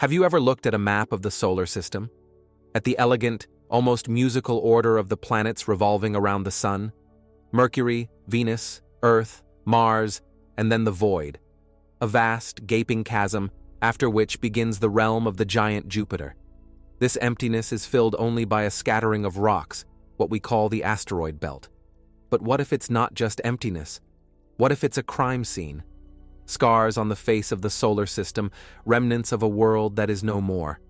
Have you ever looked at a map of the solar system? At the elegant, almost musical order of the planets revolving around the Sun? Mercury, Venus, Earth, Mars, and then the void. A vast, gaping chasm, after which begins the realm of the giant Jupiter. This emptiness is filled only by a scattering of rocks, what we call the asteroid belt. But what if it's not just emptiness? What if it's a crime scene? Scars on the face of the solar system, remnants of a world that is no more.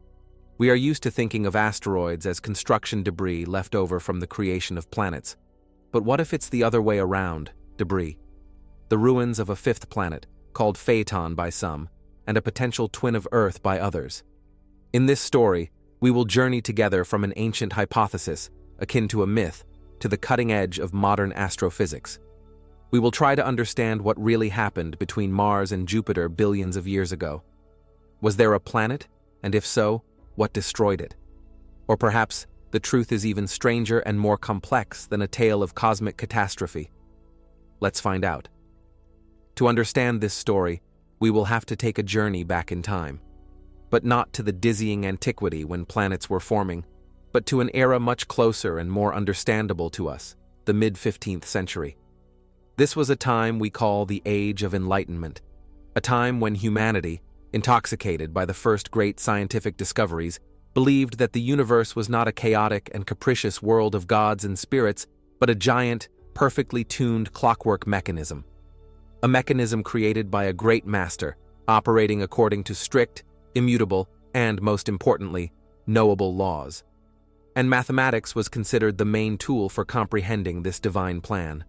We are used to thinking of asteroids as construction debris left over from the creation of planets. But what if it's the other way around, debris? The ruins of a fifth planet, called Phaeton by some, and a potential twin of Earth by others. In this story, we will journey together from an ancient hypothesis, akin to a myth, to the cutting edge of modern astrophysics. We will try to understand what really happened between Mars and Jupiter billions of years ago. Was there a planet, and if so, what destroyed it? Or perhaps the truth is even stranger and more complex than a tale of cosmic catastrophe. Let's find out. To understand this story, we will have to take a journey back in time. But not to the dizzying antiquity when planets were forming, but to an era much closer and more understandable to us, the mid-15th century. This was a time we call the Age of Enlightenment, a time when humanity, intoxicated by the first great scientific discoveries, believed that the universe was not a chaotic and capricious world of gods and spirits, but a giant, perfectly tuned clockwork mechanism. A mechanism created by a great master, operating according to strict, immutable, and, most importantly, knowable laws. And mathematics was considered the main tool for comprehending this divine plan.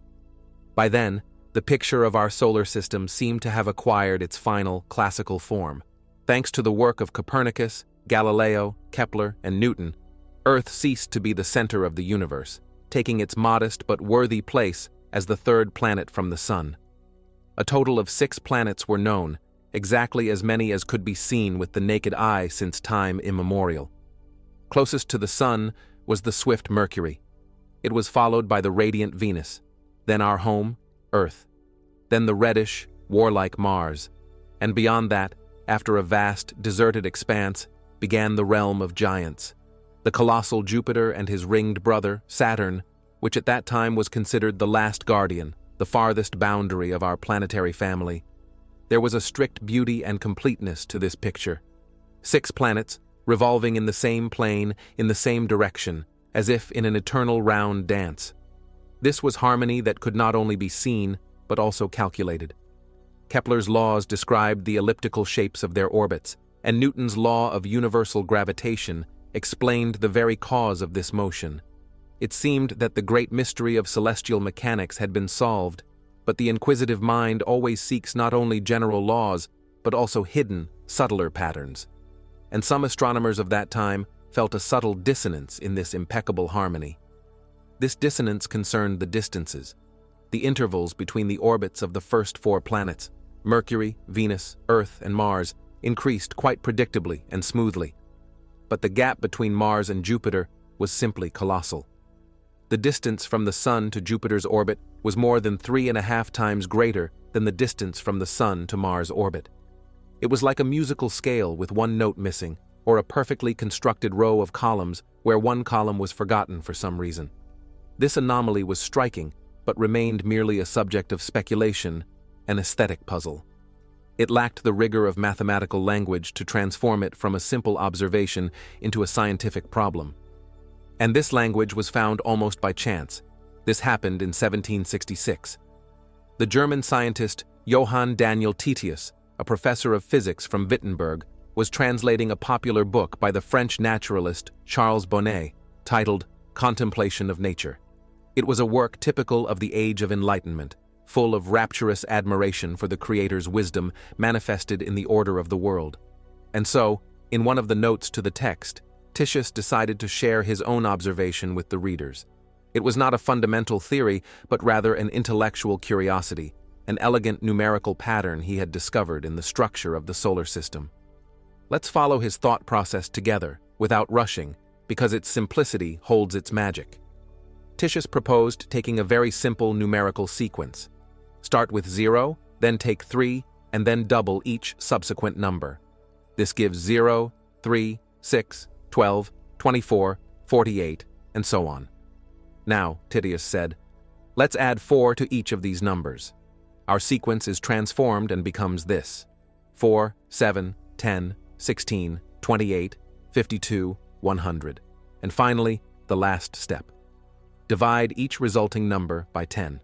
By then, the picture of our solar system seemed to have acquired its final classical form. Thanks to the work of Copernicus, Galileo, Kepler, and Newton, Earth ceased to be the center of the universe, taking its modest but worthy place as the third planet from the Sun. A total of 6 planets were known, exactly as many as could be seen with the naked eye since time immemorial. Closest to the Sun was the swift Mercury. It was followed by the radiant Venus, then our home, Earth, then the reddish, warlike Mars, and beyond that, after a vast, deserted expanse, began the realm of giants, the colossal Jupiter and his ringed brother, Saturn, which at that time was considered the last guardian, the farthest boundary of our planetary family. There was a strict beauty and completeness to this picture. 6 planets, revolving in the same plane, in the same direction, as if in an eternal round dance. This was harmony that could not only be seen, but also calculated. Kepler's laws described the elliptical shapes of their orbits, and Newton's law of universal gravitation explained the very cause of this motion. It seemed that the great mystery of celestial mechanics had been solved, but the inquisitive mind always seeks not only general laws, but also hidden, subtler patterns. And some astronomers of that time felt a subtle dissonance in this impeccable harmony. This dissonance concerned the distances, the intervals between the orbits of the first 4 planets, Mercury, Venus, Earth, and Mars, increased quite predictably and smoothly. But the gap between Mars and Jupiter was simply colossal. The distance from the Sun to Jupiter's orbit was more than 3.5 times greater than the distance from the Sun to Mars' orbit. It was like a musical scale with one note missing, or a perfectly constructed row of columns where one column was forgotten for some reason. This anomaly was striking, but remained merely a subject of speculation, an aesthetic puzzle. It lacked the rigor of mathematical language to transform it from a simple observation into a scientific problem. And this language was found almost by chance. This happened in 1766. The German scientist Johann Daniel Titius, a professor of physics from Wittenberg, was translating a popular book by the French naturalist Charles Bonnet, titled Contemplation of Nature. It was a work typical of the Age of Enlightenment, full of rapturous admiration for the Creator's wisdom manifested in the order of the world. And so, in one of the notes to the text, Titius decided to share his own observation with the readers. It was not a fundamental theory, but rather an intellectual curiosity, an elegant numerical pattern he had discovered in the structure of the solar system. Let's follow his thought process together, without rushing, because its simplicity holds its magic. Titius proposed taking a very simple numerical sequence. Start with 0, then take 3, and then double each subsequent number. This gives 0, 3, 6, 12, 24, 48, and so on. Now, Titius said, let's add 4 to each of these numbers. Our sequence is transformed and becomes this: 4, 7, 10, 16, 28, 52, 100. And finally, the last step. Divide each resulting number by 10.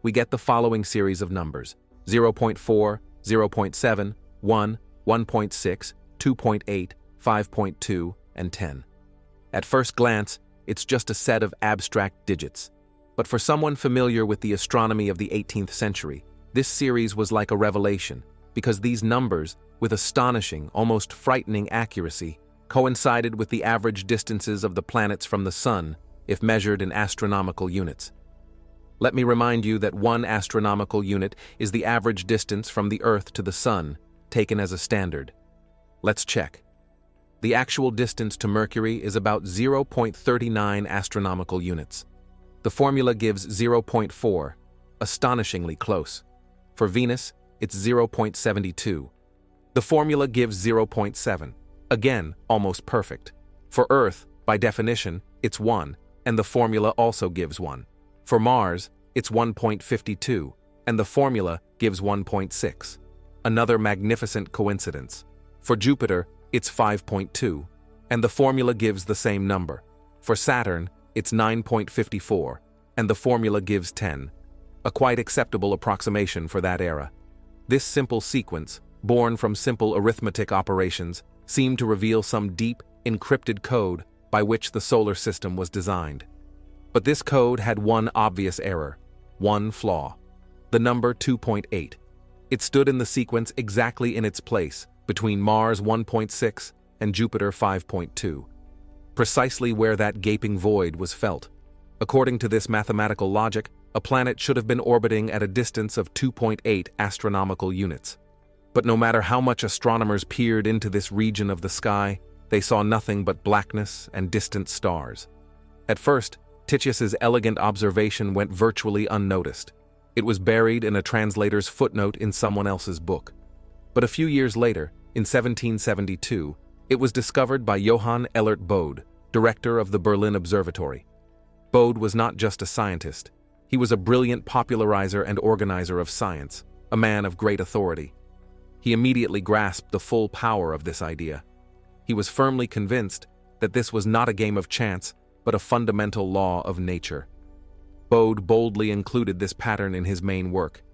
We get the following series of numbers: 0.4, 0.7, 1, 1.6, 2.8, 5.2, and 10. At first glance, it's just a set of abstract digits. But for someone familiar with the astronomy of the 18th century, this series was like a revelation, because these numbers, with astonishing, almost frightening accuracy, coincided with the average distances of the planets from the Sun, if measured in astronomical units. Let me remind you that 1 astronomical unit is the average distance from the Earth to the Sun, taken as a standard. Let's check. The actual distance to Mercury is about 0.39 astronomical units. The formula gives 0.4, astonishingly close. For Venus, it's 0.72. The formula gives 0.7, again, almost perfect. For Earth, by definition, it's 1, and the formula also gives 1. For Mars, it's 1.52, and the formula gives 1.6. Another magnificent coincidence. For Jupiter, it's 5.2, and the formula gives the same number. For Saturn, it's 9.54, and the formula gives 10. A quite acceptable approximation for that era. This simple sequence, born from simple arithmetic operations, seemed to reveal some deep, encrypted code by which the solar system was designed. But this code had one obvious error, one flaw: the number 2.8. It stood in the sequence exactly in its place, between Mars 1.6 and Jupiter 5.2. Precisely where that gaping void was felt. According to this mathematical logic, a planet should have been orbiting at a distance of 2.8 astronomical units. But no matter how much astronomers peered into this region of the sky, they saw nothing but blackness and distant stars. At first, Titius's elegant observation went virtually unnoticed. It was buried in a translator's footnote in someone else's book. But a few years later, in 1772, it was discovered by Johann Elert Bode, director of the Berlin Observatory. Bode was not just a scientist. He was a brilliant popularizer and organizer of science, a man of great authority. He immediately grasped the full power of this idea. He was firmly convinced that this was not a game of chance, but a fundamental law of nature. Bode boldly included this pattern in his main work,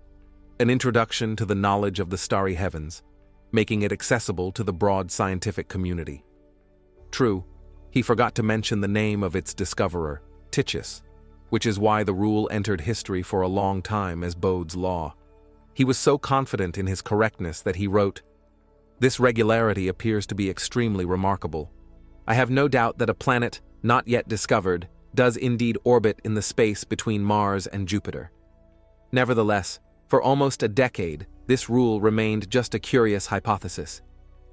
an introduction to the knowledge of the starry heavens, making it accessible to the broad scientific community. True, he forgot to mention the name of its discoverer, Titius, which is why the rule entered history for a long time as Bode's law. He was so confident in his correctness that he wrote, "This regularity appears to be extremely remarkable. I have no doubt that a planet, not yet discovered, does indeed orbit in the space between Mars and Jupiter." Nevertheless, for almost a decade, this rule remained just a curious hypothesis.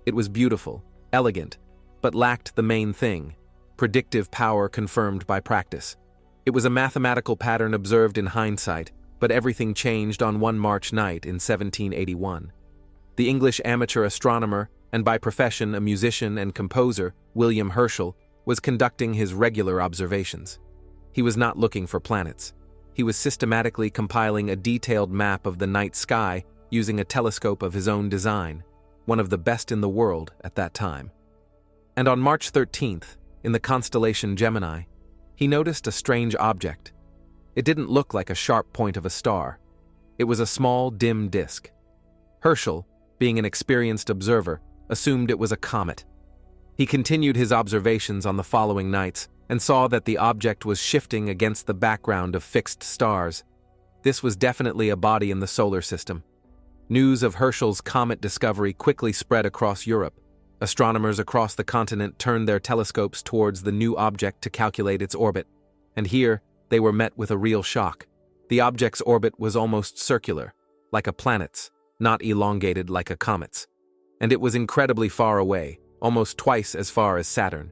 It was beautiful, elegant, but lacked the main thing: predictive power confirmed by practice. It was a mathematical pattern observed in hindsight, but everything changed on one March night in 1781. The English amateur astronomer, and by profession a musician and composer, William Herschel, was conducting his regular observations. He was not looking for planets. He was systematically compiling a detailed map of the night sky using a telescope of his own design, one of the best in the world at that time. And on March 13th, in the constellation Gemini, he noticed a strange object. It didn't look like a sharp point of a star. It was a small, dim disk. Herschel, being an experienced observer, assumed it was a comet. He continued his observations on the following nights and saw that the object was shifting against the background of fixed stars. This was definitely a body in the solar system. News of Herschel's comet discovery quickly spread across Europe. Astronomers across the continent turned their telescopes towards the new object to calculate its orbit. And here, they were met with a real shock. The object's orbit was almost circular, like a planet's, not elongated like a comet's. And it was incredibly far away, almost twice as far as Saturn.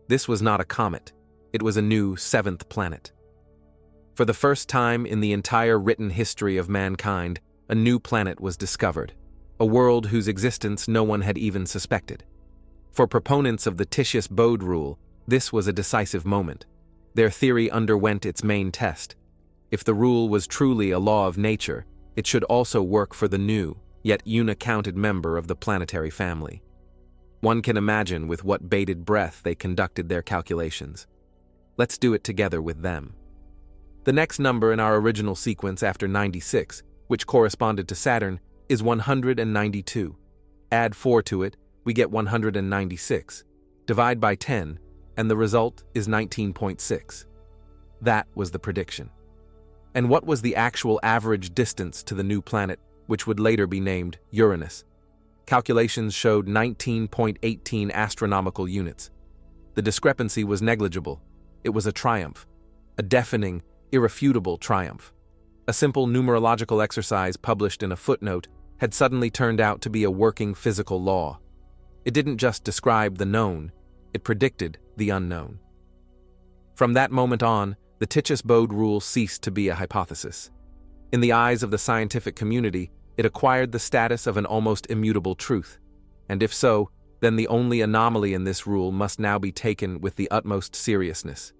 This was not a comet. It was a new seventh planet. For the first time in the entire written history of mankind, a new planet was discovered. a world whose existence no one had even suspected. For proponents of the Titius Bode rule, this was a decisive moment. Their theory underwent its main test. If the rule was truly a law of nature, it should also work for the new, yet unaccounted member of the planetary family. One can imagine with what bated breath they conducted their calculations. Let's do it together with them. The next number in our original sequence after 96, which corresponded to Saturn, is 192. Add 4 to it, we get 196. Divide by 10, and the result is 19.6. That was the prediction. And what was the actual average distance to the new planet, which would later be named Uranus? Calculations showed 19.18 astronomical units. The discrepancy was negligible. It was a triumph. A deafening, irrefutable triumph. A simple numerological exercise published in a footnote had suddenly turned out to be a working physical law. It didn't just describe the known, it predicted the unknown. From that moment on, the Titius Bode rule ceased to be a hypothesis. In the eyes of the scientific community, it acquired the status of an almost immutable truth. And if so, then the only anomaly in this rule must now be taken with the utmost seriousness.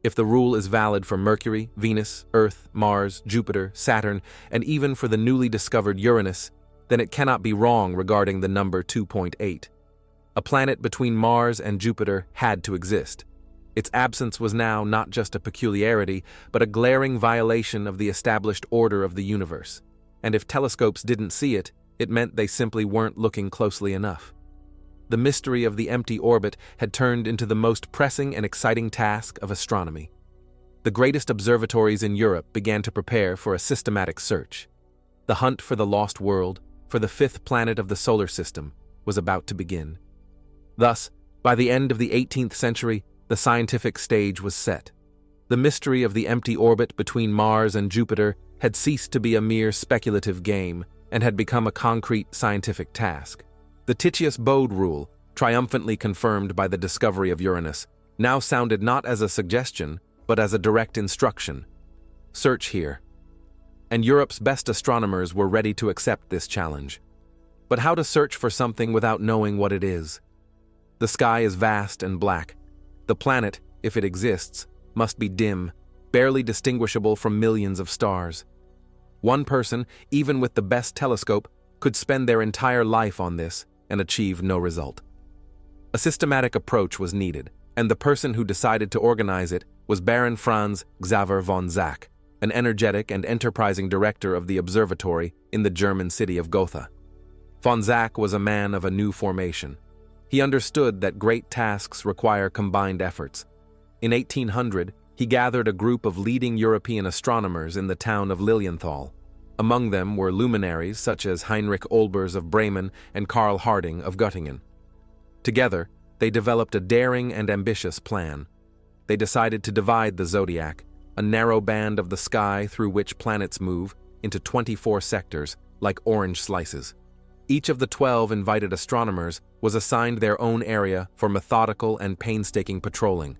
If the rule is valid for Mercury, Venus, Earth, Mars, Jupiter, Saturn, and even for the newly discovered Uranus, then it cannot be wrong regarding the number 2.8. A planet between Mars and Jupiter had to exist. Its absence was now not just a peculiarity, but a glaring violation of the established order of the universe. And if telescopes didn't see it, it meant they simply weren't looking closely enough. The mystery of the empty orbit had turned into the most pressing and exciting task of astronomy. The greatest observatories in Europe began to prepare for a systematic search. The hunt for the lost world, for the fifth planet of the solar system, was about to begin. Thus, by the end of the 18th century, the scientific stage was set. The mystery of the empty orbit between Mars and Jupiter had ceased to be a mere speculative game and had become a concrete scientific task. The Titius Bode rule, triumphantly confirmed by the discovery of Uranus, now sounded not as a suggestion, but as a direct instruction. Search here. And Europe's best astronomers were ready to accept this challenge. But how to search for something without knowing what it is? The sky is vast and black. The planet, if it exists, must be dim, barely distinguishable from millions of stars. One person, even with the best telescope, could spend their entire life on this and achieve no result. A systematic approach was needed, and the person who decided to organize it was Baron Franz Xaver von Zach, an energetic and enterprising director of the observatory in the German city of Gotha. Von Zach was a man of a new formation. He understood that great tasks require combined efforts. In 1800, he gathered a group of leading European astronomers in the town of Lilienthal. Among them were luminaries such as Heinrich Olbers of Bremen and Karl Harding of Göttingen. Together, they developed a daring and ambitious plan. They decided to divide the zodiac, a narrow band of the sky through which planets move, into 24 sectors, like orange slices. Each of the 12 invited astronomers was assigned their own area for methodical and painstaking patrolling.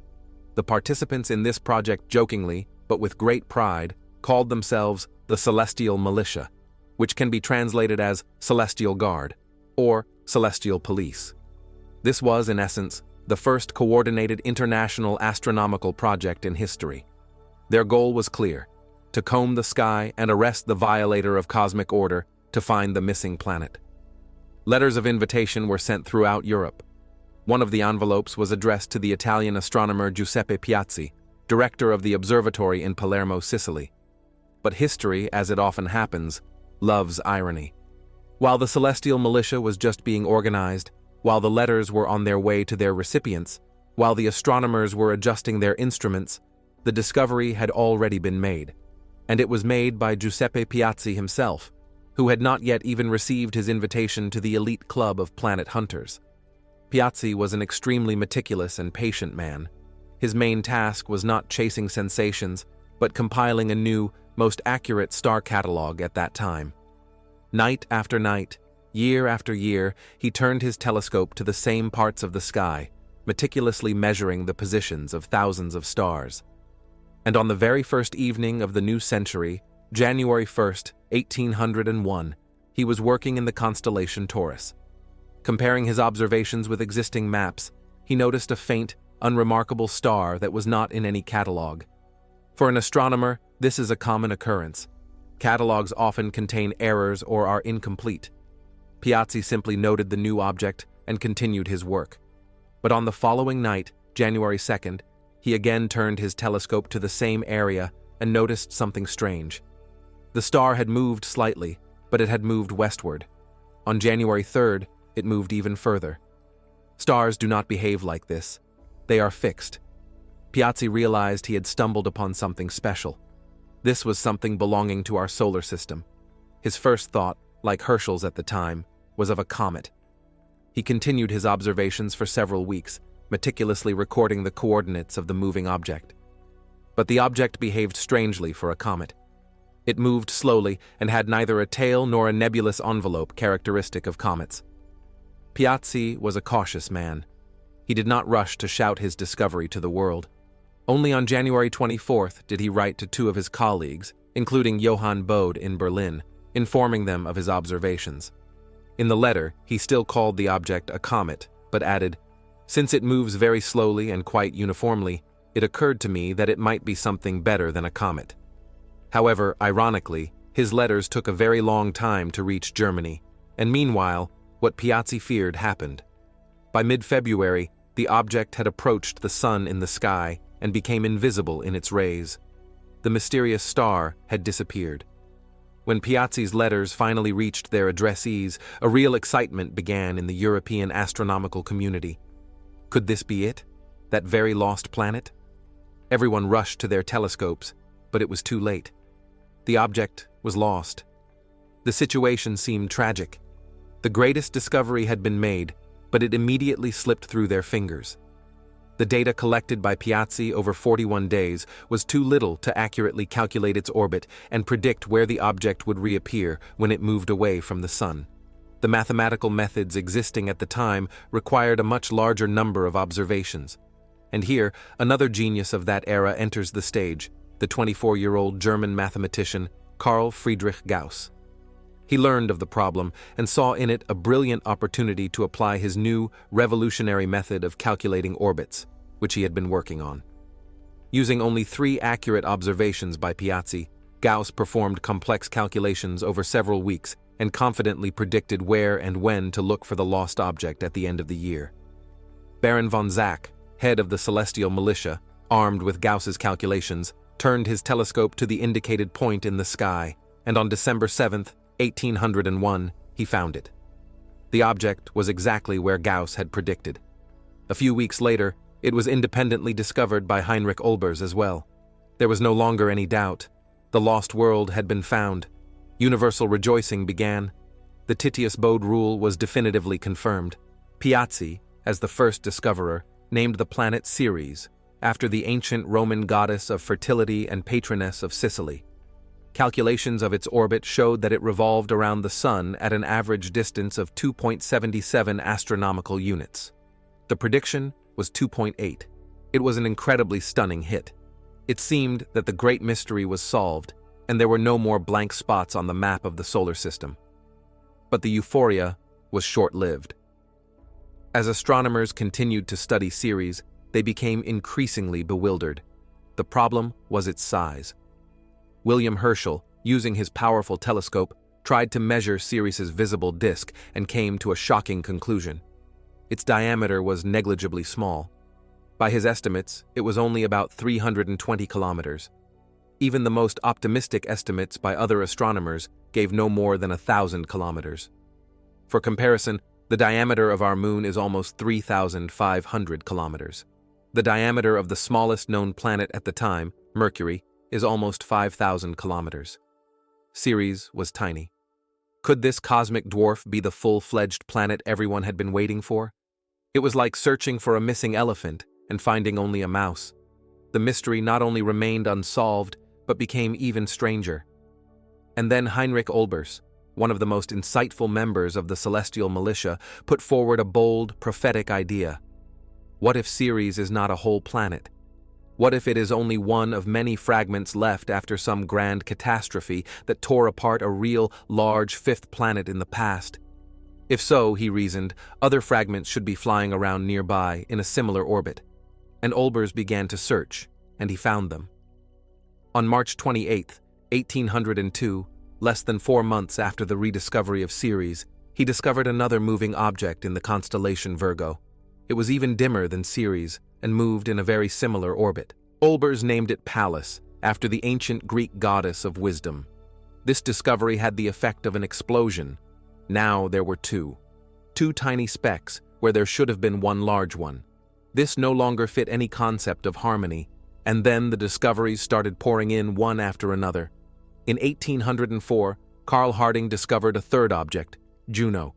The participants in this project jokingly, but with great pride, called themselves the Celestial Militia, which can be translated as Celestial Guard or Celestial Police. This was, in essence, the first coordinated international astronomical project in history. Their goal was clear: to comb the sky and arrest the violator of cosmic order to find the missing planet. Letters of invitation were sent throughout Europe. One of the envelopes was addressed to the Italian astronomer Giuseppe Piazzi, director of the observatory in Palermo, Sicily. But history, as it often happens, loves irony. While the Celestial Militia was just being organized, while the letters were on their way to their recipients, while the astronomers were adjusting their instruments, the discovery had already been made. And it was made by Giuseppe Piazzi himself, who had not yet even received his invitation to the elite club of planet hunters. Piazzi was an extremely meticulous and patient man. His main task was not chasing sensations, but compiling a new, most accurate star catalog at that time. Night after night, year after year, he turned his telescope to the same parts of the sky, meticulously measuring the positions of thousands of stars. And on the very first evening of the new century, January 1st, 1801, he was working in the constellation Taurus. Comparing his observations with existing maps, he noticed a faint, unremarkable star that was not in any catalog. For an astronomer, this is a common occurrence. Catalogs often contain errors or are incomplete. Piazzi simply noted the new object and continued his work. But on the following night, January 2nd, he again turned his telescope to the same area and noticed something strange. The star had moved slightly, but it had moved westward. On January 3rd, it moved even further. Stars do not behave like this. They are fixed. Piazzi realized he had stumbled upon something special. This was something belonging to our solar system. His first thought, like Herschel's at the time, was of a comet. He continued his observations for several weeks, meticulously recording the coordinates of the moving object. But the object behaved strangely for a comet. It moved slowly and had neither a tail nor a nebulous envelope characteristic of comets. Piazzi was a cautious man. He did not rush to shout his discovery to the world. Only on January 24th did he write to two of his colleagues, including Johann Bode in Berlin, informing them of his observations. In the letter, he still called the object a comet, but added, "Since it moves very slowly and quite uniformly, it occurred to me that it might be something better than a comet." However, ironically, his letters took a very long time to reach Germany, and meanwhile, what Piazzi feared happened. By mid-February, the object had approached the sun in the sky and became invisible in its rays. The mysterious star had disappeared. When Piazzi's letters finally reached their addressees, a real excitement began in the European astronomical community. Could this be it? That very lost planet? Everyone rushed to their telescopes, but it was too late. The object was lost. The situation seemed tragic. The greatest discovery had been made, but it immediately slipped through their fingers. The data collected by Piazzi over 41 days was too little to accurately calculate its orbit and predict where the object would reappear when it moved away from the sun. The mathematical methods existing at the time required a much larger number of observations. And here, another genius of that era enters the stage, the 24-year-old German mathematician Carl Friedrich Gauss. He learned of the problem and saw in it a brilliant opportunity to apply his new, revolutionary method of calculating orbits, which he had been working on. Using only 3 accurate observations by Piazzi, Gauss performed complex calculations over several weeks and confidently predicted where and when to look for the lost object at the end of the year. Baron von Zach, head of the Celestial Militia, armed with Gauss's calculations, turned his telescope to the indicated point in the sky, and on December 7th, 1801, he found it. The object was exactly where Gauss had predicted. A few weeks later, it was independently discovered by Heinrich Olbers as well. There was no longer any doubt. The lost world had been found. Universal rejoicing began. The Titius Bode rule was definitively confirmed. Piazzi, as the first discoverer, named the planet Ceres, after the ancient Roman goddess of fertility and patroness of Sicily. Calculations of its orbit showed that it revolved around the Sun at an average distance of 2.77 astronomical units. The prediction was 2.8. It was an incredibly stunning hit. It seemed that the great mystery was solved, and there were no more blank spots on the map of the solar system. But the euphoria was short-lived. As astronomers continued to study Ceres, they became increasingly bewildered. The problem was its size. William Herschel, using his powerful telescope, tried to measure Ceres's visible disk and came to a shocking conclusion. Its diameter was negligibly small. By his estimates, it was only about 320 kilometers. Even the most optimistic estimates by other astronomers gave no more than 1,000 kilometers. For comparison, the diameter of our moon is almost 3,500 kilometers. The diameter of the smallest known planet at the time, Mercury, is almost 5,000 kilometers. Ceres was tiny. Could this cosmic dwarf be the full-fledged planet everyone had been waiting for? It was like searching for a missing elephant and finding only a mouse. The mystery not only remained unsolved, but became even stranger. And then Heinrich Olbers, one of the most insightful members of the Celestial Militia, put forward a bold, prophetic idea. What if Ceres is not a whole planet? What if it is only one of many fragments left after some grand catastrophe that tore apart a real, large fifth planet in the past? If so, he reasoned, other fragments should be flying around nearby in a similar orbit. And Olbers began to search, and he found them. On March 28, 1802, less than 4 months after the rediscovery of Ceres, he discovered another moving object in the constellation Virgo. It was even dimmer than Ceres and moved in a very similar orbit. Olbers named it Pallas, after the ancient Greek goddess of wisdom. This discovery had the effect of an explosion. Now there were two tiny specks where there should have been one large one. This no longer fit any concept of harmony, and then the discoveries started pouring in one after another. In 1804, Carl Harding discovered a third object, Juno.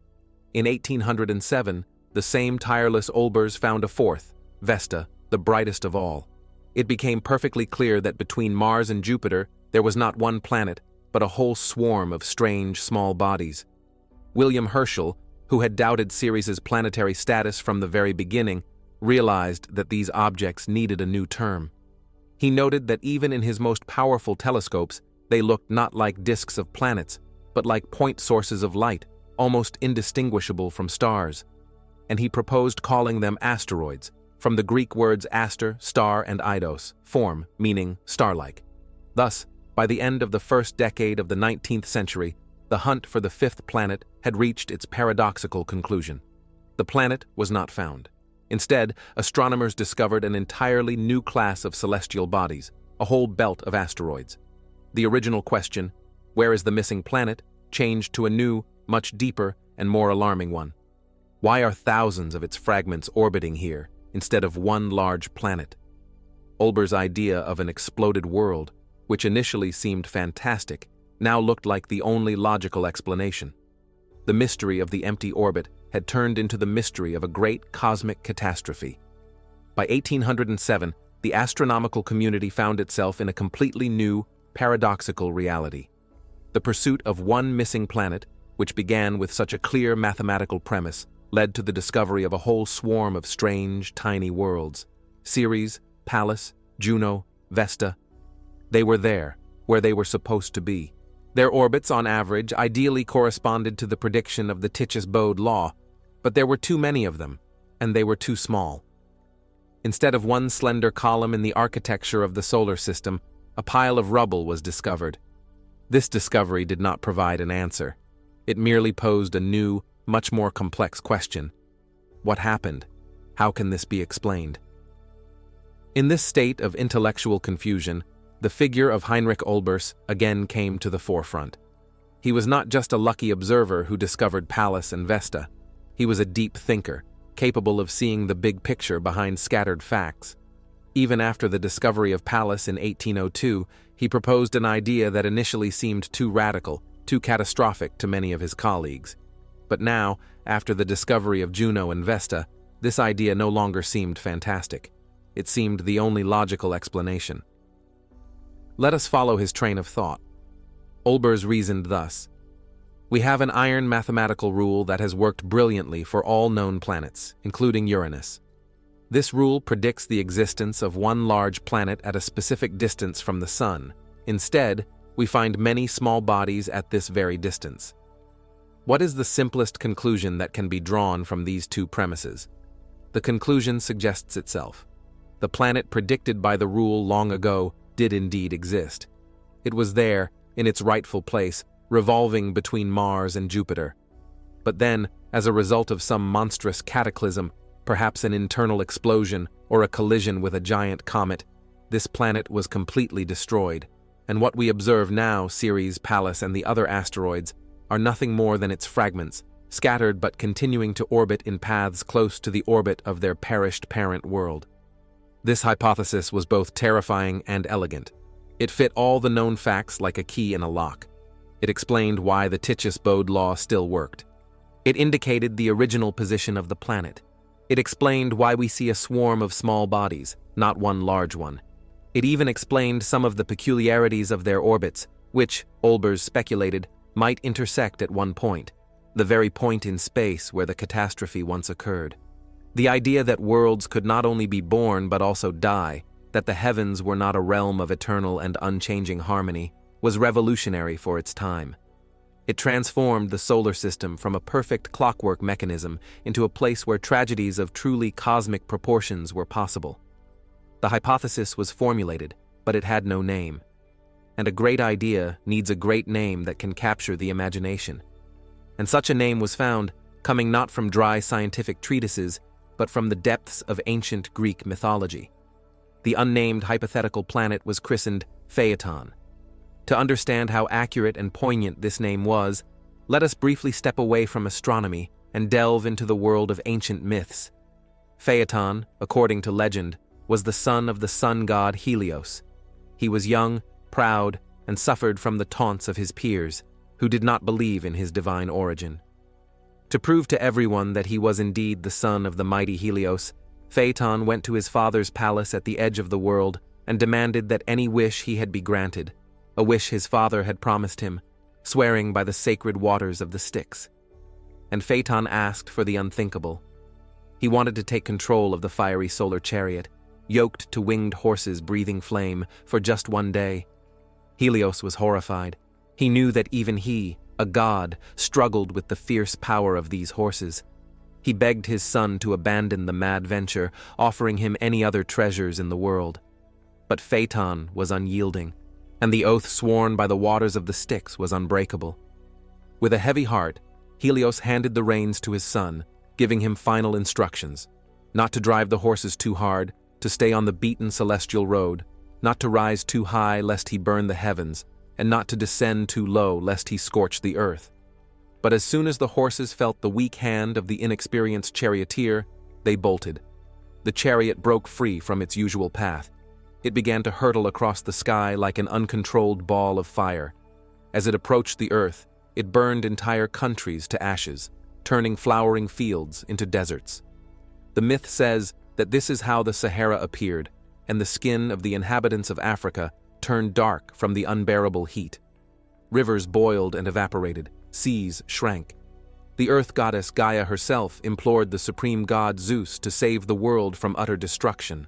In 1807, the same tireless Olbers found a fourth, Vesta, the brightest of all. It became perfectly clear that between Mars and Jupiter there was not one planet, but a whole swarm of strange small bodies. William Herschel, who had doubted Ceres's planetary status from the very beginning, realized that these objects needed a new term. He noted that even in his most powerful telescopes, they looked not like disks of planets, but like point sources of light, almost indistinguishable from stars. And he proposed calling them asteroids, from the Greek words aster, star, and eidos, form, meaning star-like. Thus, by the end of the first decade of the 19th century, the hunt for the fifth planet had reached its paradoxical conclusion. The planet was not found. Instead, astronomers discovered an entirely new class of celestial bodies, a whole belt of asteroids. The original question, where is the missing planet, changed to a new, much deeper, and more alarming one. Why are thousands of its fragments orbiting here, instead of one large planet? Olbers' idea of an exploded world, which initially seemed fantastic, now looked like the only logical explanation. The mystery of the empty orbit had turned into the mystery of a great cosmic catastrophe. By 1807, the astronomical community found itself in a completely new, paradoxical reality. The pursuit of one missing planet, which began with such a clear mathematical premise, led to the discovery of a whole swarm of strange, tiny worlds. Ceres, Pallas, Juno, Vesta. They were there, where they were supposed to be. Their orbits, on average, ideally corresponded to the prediction of the Titius Bode law, but there were too many of them, and they were too small. Instead of one slender column in the architecture of the solar system, a pile of rubble was discovered. This discovery did not provide an answer. It merely posed a new, much more complex question. What happened? How can this be explained? In this state of intellectual confusion, the figure of Heinrich Olbers again came to the forefront. He was not just a lucky observer who discovered Pallas and Vesta. He was a deep thinker, capable of seeing the big picture behind scattered facts. Even after the discovery of Pallas in 1802, he proposed an idea that initially seemed too radical, too catastrophic to many of his colleagues. But now, after the discovery of Juno and Vesta, this idea no longer seemed fantastic. It seemed the only logical explanation. Let us follow his train of thought. Olbers reasoned thus: we have an iron mathematical rule that has worked brilliantly for all known planets, including Uranus. This rule predicts the existence of one large planet at a specific distance from the Sun. Instead, we find many small bodies at this very distance. What is the simplest conclusion that can be drawn from these two premises? The conclusion suggests itself. The planet predicted by the rule long ago did indeed exist. It was there, in its rightful place, revolving between Mars and Jupiter. But then, as a result of some monstrous cataclysm, perhaps an internal explosion or a collision with a giant comet, this planet was completely destroyed, and what we observe now, Ceres, Pallas, and the other asteroids, are nothing more than its fragments, scattered but continuing to orbit in paths close to the orbit of their perished parent world. This hypothesis was both terrifying and elegant. It fit all the known facts like a key in a lock. It explained why the Titius Bode law still worked. It indicated the original position of the planet. It explained why we see a swarm of small bodies, not one large one. It even explained some of the peculiarities of their orbits, which, Olbers speculated, might intersect at one point, the very point in space where the catastrophe once occurred. The idea that worlds could not only be born but also die that the heavens were not a realm of eternal and unchanging harmony, was revolutionary for its time. It transformed the solar system from a perfect clockwork mechanism into a place where tragedies of truly cosmic proportions were possible. The hypothesis was formulated, but it had no name. And a great idea needs a great name that can capture the imagination. And such a name was found, coming not from dry scientific treatises, but from the depths of ancient Greek mythology. The unnamed hypothetical planet was christened Phaeton. To understand how accurate and poignant this name was, let us briefly step away from astronomy and delve into the world of ancient myths. Phaeton, according to legend, was the son of the sun god Helios. He was young, proud, and suffered from the taunts of his peers, who did not believe in his divine origin. To prove to everyone that he was indeed the son of the mighty Helios, Phaeton went to his father's palace at the edge of the world and demanded that any wish he had be granted, a wish his father had promised him, swearing by the sacred waters of the Styx. And Phaeton asked for the unthinkable. He wanted to take control of the fiery solar chariot, yoked to winged horses breathing flame, for just one day. Helios was horrified. He knew that even he, a god, struggled with the fierce power of these horses. He begged his son to abandon the mad venture, offering him any other treasures in the world. But Phaeton was unyielding, and the oath sworn by the waters of the Styx was unbreakable. With a heavy heart, Helios handed the reins to his son, giving him final instructions: not to drive the horses too hard, to stay on the beaten celestial road, not to rise too high lest he burn the heavens, and not to descend too low lest he scorch the earth. But as soon as the horses felt the weak hand of the inexperienced charioteer, they bolted. The chariot broke free from its usual path. It began to hurtle across the sky like an uncontrolled ball of fire. As it approached the earth, it burned entire countries to ashes, turning flowering fields into deserts. The myth says that this is how the Sahara appeared, and the skin of the inhabitants of Africa turned dark from the unbearable heat. Rivers boiled and evaporated, seas shrank. The earth goddess Gaia herself implored the supreme god Zeus to save the world from utter destruction.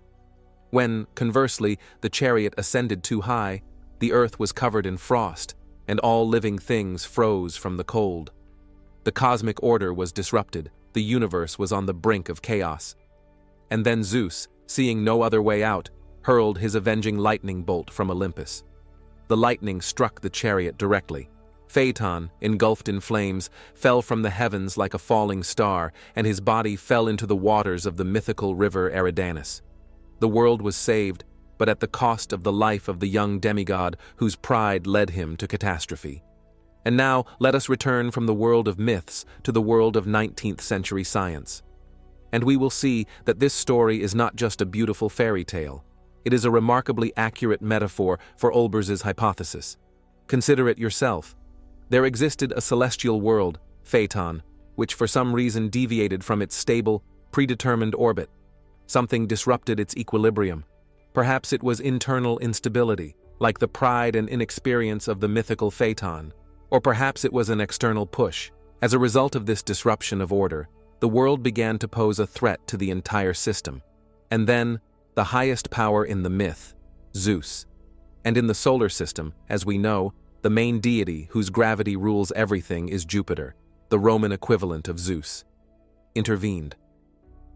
When, conversely, the chariot ascended too high, the earth was covered in frost, and all living things froze from the cold. The cosmic order was disrupted, the universe was on the brink of chaos. And then Zeus, seeing no other way out, hurled his avenging lightning bolt from Olympus. The lightning struck the chariot directly. Phaeton, engulfed in flames, fell from the heavens like a falling star, and his body fell into the waters of the mythical river Eridanus. The world was saved, but at the cost of the life of the young demigod whose pride led him to catastrophe. And now let us return from the world of myths to the world of 19th century science. And we will see that this story is not just a beautiful fairy tale. It is a remarkably accurate metaphor for Olbers' hypothesis. Consider it yourself. There existed a celestial world, Phaeton, which for some reason deviated from its stable, predetermined orbit. Something disrupted its equilibrium. Perhaps it was internal instability, like the pride and inexperience of the mythical Phaeton. Or perhaps it was an external push. As a result of this disruption of order, the world began to pose a threat to the entire system. And then, the highest power in the myth, Zeus. And in the solar system, as we know, the main deity whose gravity rules everything is Jupiter, the Roman equivalent of Zeus, intervened.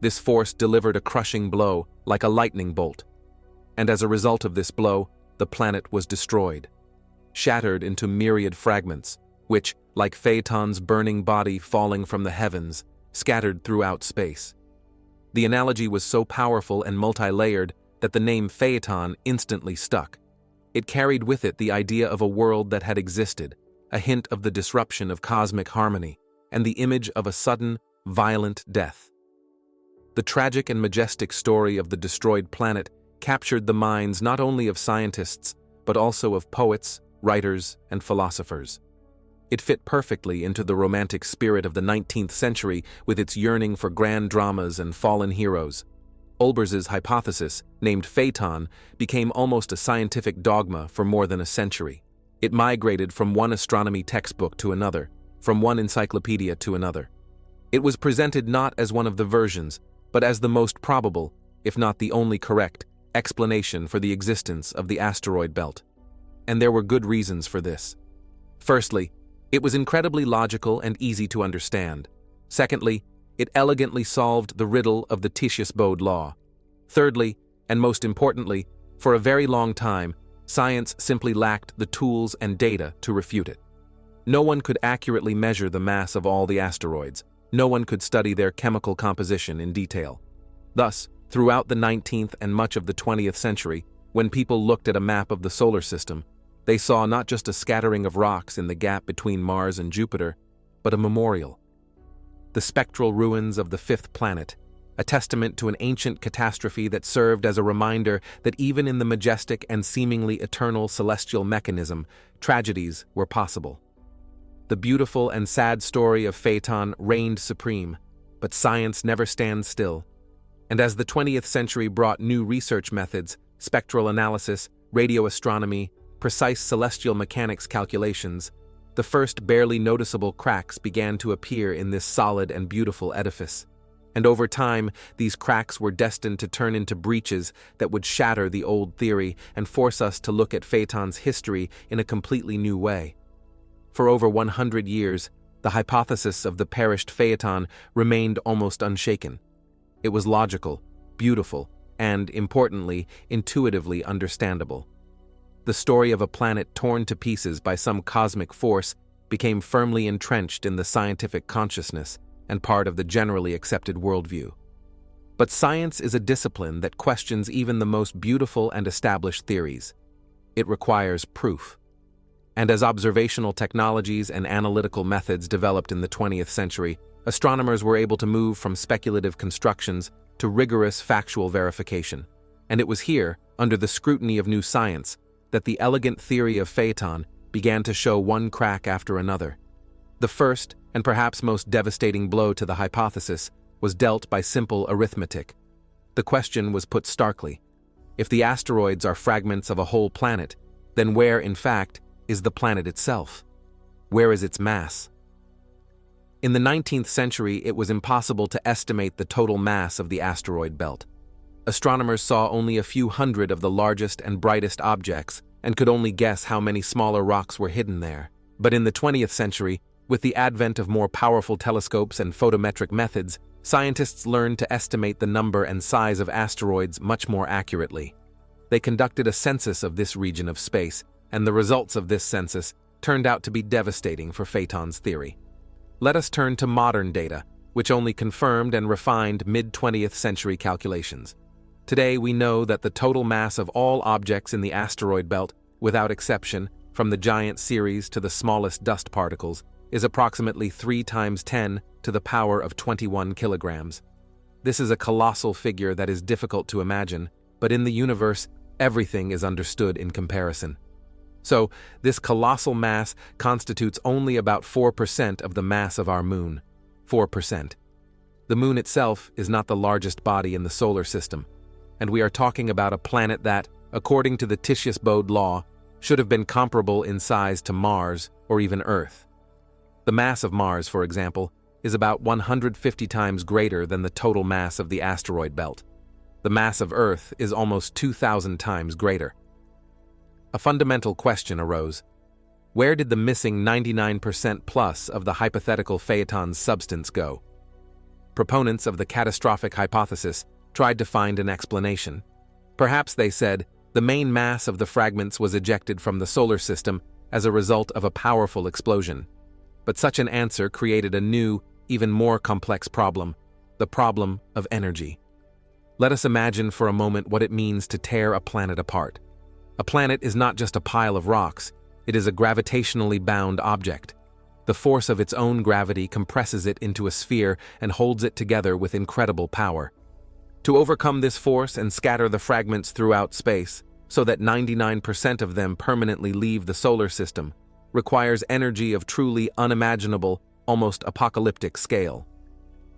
This force delivered a crushing blow like a lightning bolt. And as a result of this blow, the planet was destroyed, shattered into myriad fragments, which, like Phaeton's burning body falling from the heavens, scattered throughout space. The analogy was so powerful and multi-layered that the name Phaeton instantly stuck. It carried with it the idea of a world that had existed, a hint of the disruption of cosmic harmony, and the image of a sudden, violent death. The tragic and majestic story of the destroyed planet captured the minds not only of scientists, but also of poets, writers, and philosophers. It fit perfectly into the romantic spirit of the 19th century with its yearning for grand dramas and fallen heroes. Olbers' hypothesis, named Phaeton, became almost a scientific dogma for more than a century. It migrated from one astronomy textbook to another, from one encyclopedia to another. It was presented not as one of the versions, but as the most probable, if not the only correct, explanation for the existence of the asteroid belt. And there were good reasons for this. Firstly, it was incredibly logical and easy to understand. Secondly, it elegantly solved the riddle of the Titius-Bode law. Thirdly, and most importantly, for a very long time, science simply lacked the tools and data to refute it. No one could accurately measure the mass of all the asteroids. No one could study their chemical composition in detail. Thus, throughout the 19th and much of the 20th century, when people looked at a map of the solar system, they saw not just a scattering of rocks in the gap between Mars and Jupiter, but a memorial. The spectral ruins of the fifth planet, a testament to an ancient catastrophe that served as a reminder that even in the majestic and seemingly eternal celestial mechanism, tragedies were possible. The beautiful and sad story of Phaeton reigned supreme, but science never stands still. And as the 20th century brought new research methods, spectral analysis, radio astronomy, precise celestial mechanics calculations, the first barely noticeable cracks began to appear in this solid and beautiful edifice. And over time, these cracks were destined to turn into breaches that would shatter the old theory and force us to look at Phaeton's history in a completely new way. For over 100 years, the hypothesis of the perished Phaeton remained almost unshaken. It was logical, beautiful, and, importantly, intuitively understandable. The story of a planet torn to pieces by some cosmic force became firmly entrenched in the scientific consciousness and part of the generally accepted worldview. But science is a discipline that questions even the most beautiful and established theories. It requires proof. And as observational technologies and analytical methods developed in the 20th century, astronomers were able to move from speculative constructions to rigorous factual verification. And it was here, under the scrutiny of new science, that the elegant theory of Phaeton began to show one crack after another. The first, and perhaps most devastating blow to the hypothesis, was dealt by simple arithmetic. The question was put starkly: if the asteroids are fragments of a whole planet, then where, in fact, is the planet itself? Where is its mass? In the 19th century, it was impossible to estimate the total mass of the asteroid belt. Astronomers saw only a few hundred of the largest and brightest objects and could only guess how many smaller rocks were hidden there. But in the 20th century, with the advent of more powerful telescopes and photometric methods, scientists learned to estimate the number and size of asteroids much more accurately. They conducted a census of this region of space, and the results of this census turned out to be devastating for Phaeton's theory. Let us turn to modern data, which only confirmed and refined mid-20th century calculations. Today, we know that the total mass of all objects in the asteroid belt, without exception, from the giant Ceres to the smallest dust particles, is approximately 3 × 10 to the power of 21 kilograms. This is a colossal figure that is difficult to imagine, but in the universe, everything is understood in comparison. So, this colossal mass constitutes only about 4% of the mass of our moon. 4%. The moon itself is not the largest body in the solar system, and we are talking about a planet that, according to the Titius-Bode law, should have been comparable in size to Mars or even Earth. The mass of Mars, for example, is about 150 times greater than the total mass of the asteroid belt. The mass of Earth is almost 2,000 times greater. A fundamental question arose. Where did the missing 99% plus of the hypothetical Phaeton's substance go? Proponents of the catastrophic hypothesis tried to find an explanation. Perhaps, they said, the main mass of the fragments was ejected from the solar system as a result of a powerful explosion. But such an answer created a new, even more complex problem: the problem of energy. Let us imagine for a moment what it means to tear a planet apart. A planet is not just a pile of rocks, it is a gravitationally bound object. The force of its own gravity compresses it into a sphere and holds it together with incredible power. To overcome this force and scatter the fragments throughout space, so that 99% of them permanently leave the solar system, requires energy of truly unimaginable, almost apocalyptic scale.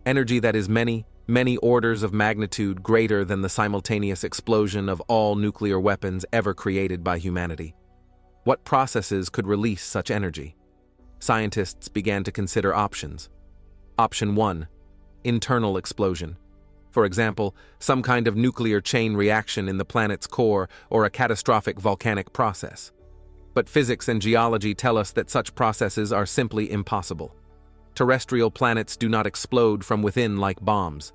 Energy that is many, many orders of magnitude greater than the simultaneous explosion of all nuclear weapons ever created by humanity. What processes could release such energy? Scientists began to consider options. Option 1: internal explosion. For example, some kind of nuclear chain reaction in the planet's core or a catastrophic volcanic process. But physics and geology tell us that such processes are simply impossible. Terrestrial planets do not explode from within like bombs.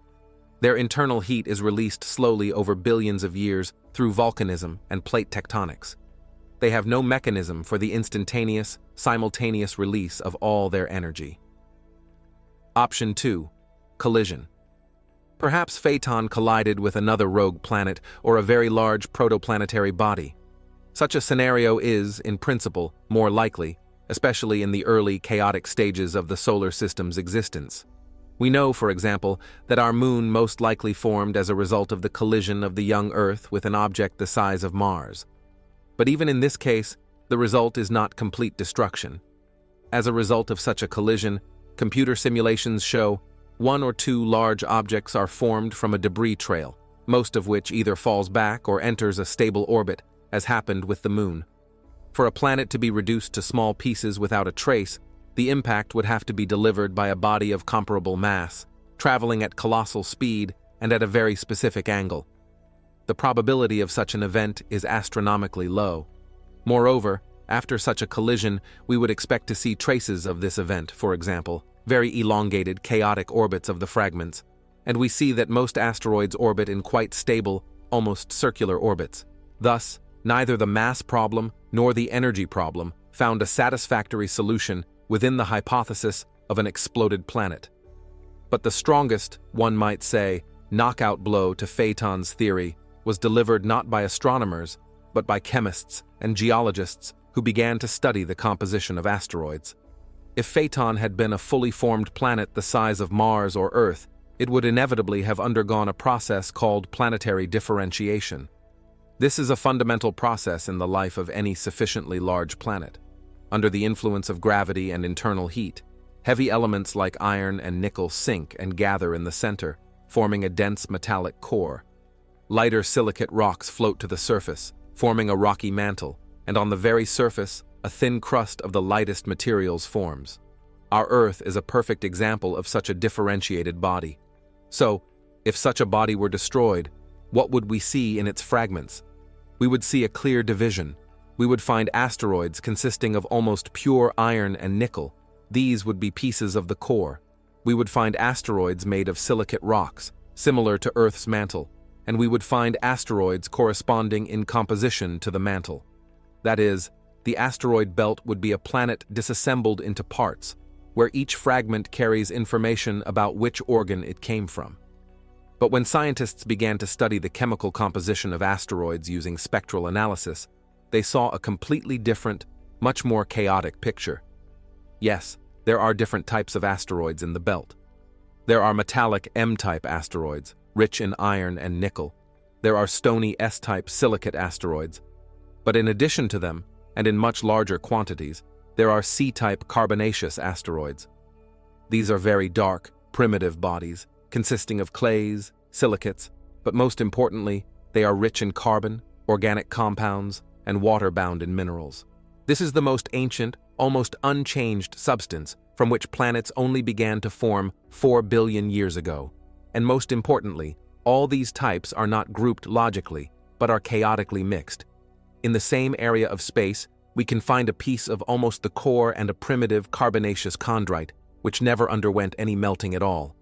Their internal heat is released slowly over billions of years through volcanism and plate tectonics. They have no mechanism for the instantaneous, simultaneous release of all their energy. Option 2. Collision. Perhaps Phaeton collided with another rogue planet or a very large protoplanetary body. Such a scenario is, in principle, more likely, especially in the early chaotic stages of the solar system's existence. We know, for example, that our moon most likely formed as a result of the collision of the young Earth with an object the size of Mars. But even in this case, the result is not complete destruction. As a result of such a collision, computer simulations show 1 or 2 large objects are formed from a debris trail, most of which either falls back or enters a stable orbit, as happened with the moon. For a planet to be reduced to small pieces without a trace, the impact would have to be delivered by a body of comparable mass, traveling at colossal speed and at a very specific angle. The probability of such an event is astronomically low. Moreover, after such a collision, we would expect to see traces of this event, for example, very elongated, chaotic orbits of the fragments, and we see that most asteroids orbit in quite stable, almost circular orbits. Thus, neither the mass problem nor the energy problem found a satisfactory solution within the hypothesis of an exploded planet. But the strongest, one might say, knockout blow to Phaeton's theory was delivered not by astronomers, but by chemists and geologists who began to study the composition of asteroids. If Phaeton had been a fully formed planet the size of Mars or Earth, it would inevitably have undergone a process called planetary differentiation. This is a fundamental process in the life of any sufficiently large planet. Under the influence of gravity and internal heat, heavy elements like iron and nickel sink and gather in the center, forming a dense metallic core. Lighter silicate rocks float to the surface, forming a rocky mantle, and on the very surface, a thin crust of the lightest materials forms. Our Earth is a perfect example of such a differentiated body. So, if such a body were destroyed, what would we see in its fragments? We would see a clear division. We would find asteroids consisting of almost pure iron and nickel. These would be pieces of the core. We would find asteroids made of silicate rocks, similar to Earth's mantle, and we would find asteroids corresponding in composition to the mantle. That is, the asteroid belt would be a planet disassembled into parts, where each fragment carries information about which organ it came from. But when scientists began to study the chemical composition of asteroids using spectral analysis, they saw a completely different, much more chaotic picture. Yes, there are different types of asteroids in the belt. There are metallic M-type asteroids, rich in iron and nickel. There are stony S-type silicate asteroids. But in addition to them, and in much larger quantities, there are C-type carbonaceous asteroids. These are very dark, primitive bodies, consisting of clays, silicates, but most importantly, they are rich in carbon, organic compounds, and water-bound in minerals. This is the most ancient, almost unchanged substance from which planets only began to form 4 billion years ago. And most importantly, all these types are not grouped logically, but are chaotically mixed. In the same area of space, we can find a piece of almost the core and a primitive carbonaceous chondrite, which never underwent any melting at all.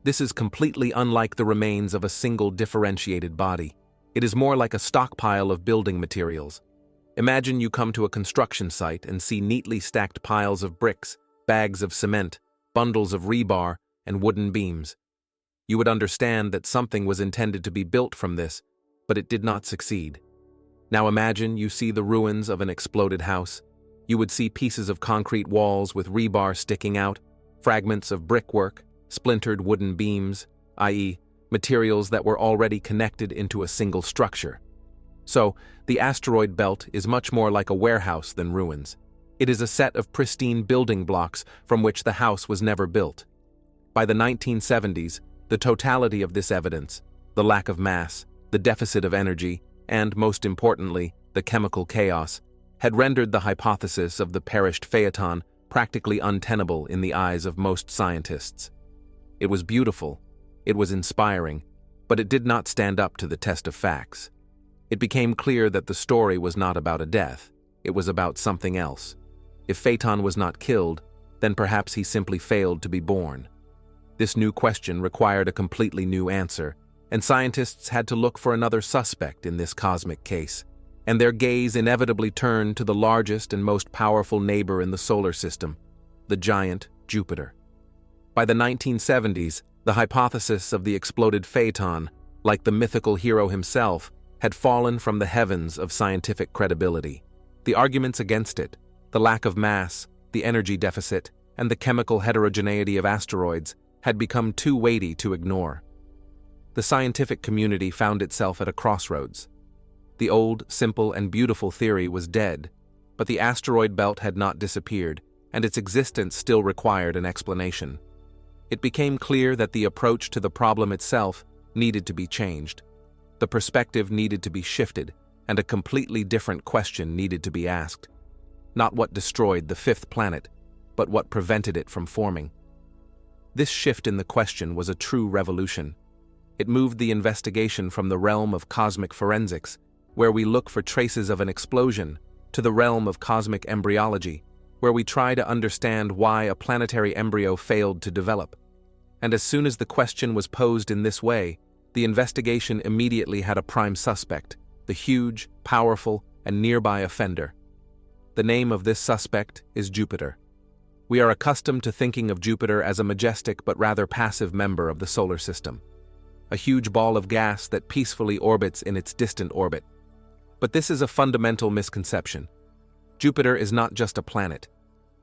This is completely unlike the remains of a single differentiated body. It is more like a stockpile of building materials. Imagine you come to a construction site and see neatly stacked piles of bricks, bags of cement, bundles of rebar, and wooden beams. You would understand that something was intended to be built from this, but it did not succeed. Now imagine you see the ruins of an exploded house. You would see pieces of concrete walls with rebar sticking out, fragments of brickwork, splintered wooden beams, i.e., materials that were already connected into a single structure. So, the asteroid belt is much more like a warehouse than ruins. It is a set of pristine building blocks from which the house was never built. By the 1970s, the totality of this evidence, the lack of mass, the deficit of energy, and, most importantly, the chemical chaos, had rendered the hypothesis of the perished Phaeton practically untenable in the eyes of most scientists. It was beautiful, it was inspiring, But it did not stand up to the test of facts. It became clear that the story was not about a death, it was about something else. If Phaeton was not killed, then perhaps he simply failed to be born. This new question required a completely new answer, and scientists had to look for another suspect in this cosmic case, and their gaze inevitably turned to the largest and most powerful neighbor in the solar system, the giant Jupiter. By the 1970s, the hypothesis of the exploded Phaeton, like the mythical hero himself, had fallen from the heavens of scientific credibility. The arguments against it, the lack of mass, the energy deficit, and the chemical heterogeneity of asteroids, had become too weighty to ignore. The scientific community found itself at a crossroads. The old, simple, and beautiful theory was dead, but the asteroid belt had not disappeared, and its existence still required an explanation. It became clear that the approach to the problem itself needed to be changed. The perspective needed to be shifted, and a completely different question needed to be asked. Not what destroyed the fifth planet, but what prevented it from forming. This shift in the question was a true revolution. It moved the investigation from the realm of cosmic forensics, where we look for traces of an explosion, to the realm of cosmic embryology, where we try to understand why a planetary embryo failed to develop. And as soon as the question was posed in this way, the investigation immediately had a prime suspect, the huge, powerful, and nearby offender. The name of this suspect is Jupiter. We are accustomed to thinking of Jupiter as a majestic but rather passive member of the solar system, a huge ball of gas that peacefully orbits in its distant orbit. But this is a fundamental misconception. Jupiter is not just a planet.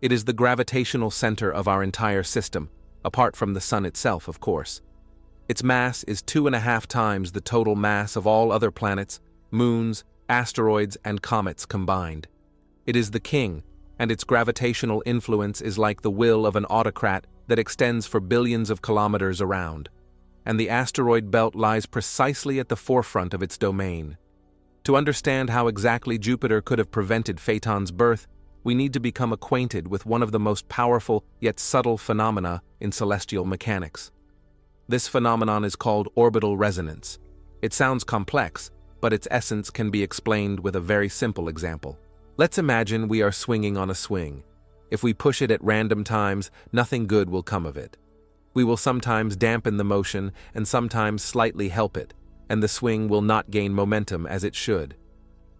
It is the gravitational center of our entire system, apart from the Sun itself, of course. Its mass is 2.5 times the total mass of all other planets, moons, asteroids, and comets combined. It is the king, and its gravitational influence is like the will of an autocrat that extends for billions of kilometers around. And the asteroid belt lies precisely at the forefront of its domain. To understand how exactly Jupiter could have prevented Phaeton's birth, we need to become acquainted with one of the most powerful yet subtle phenomena in celestial mechanics. This phenomenon is called orbital resonance. It sounds complex, but its essence can be explained with a very simple example. Let's imagine we are swinging on a swing. If we push it at random times, nothing good will come of it. We will sometimes dampen the motion and sometimes slightly help it, and the swing will not gain momentum as it should.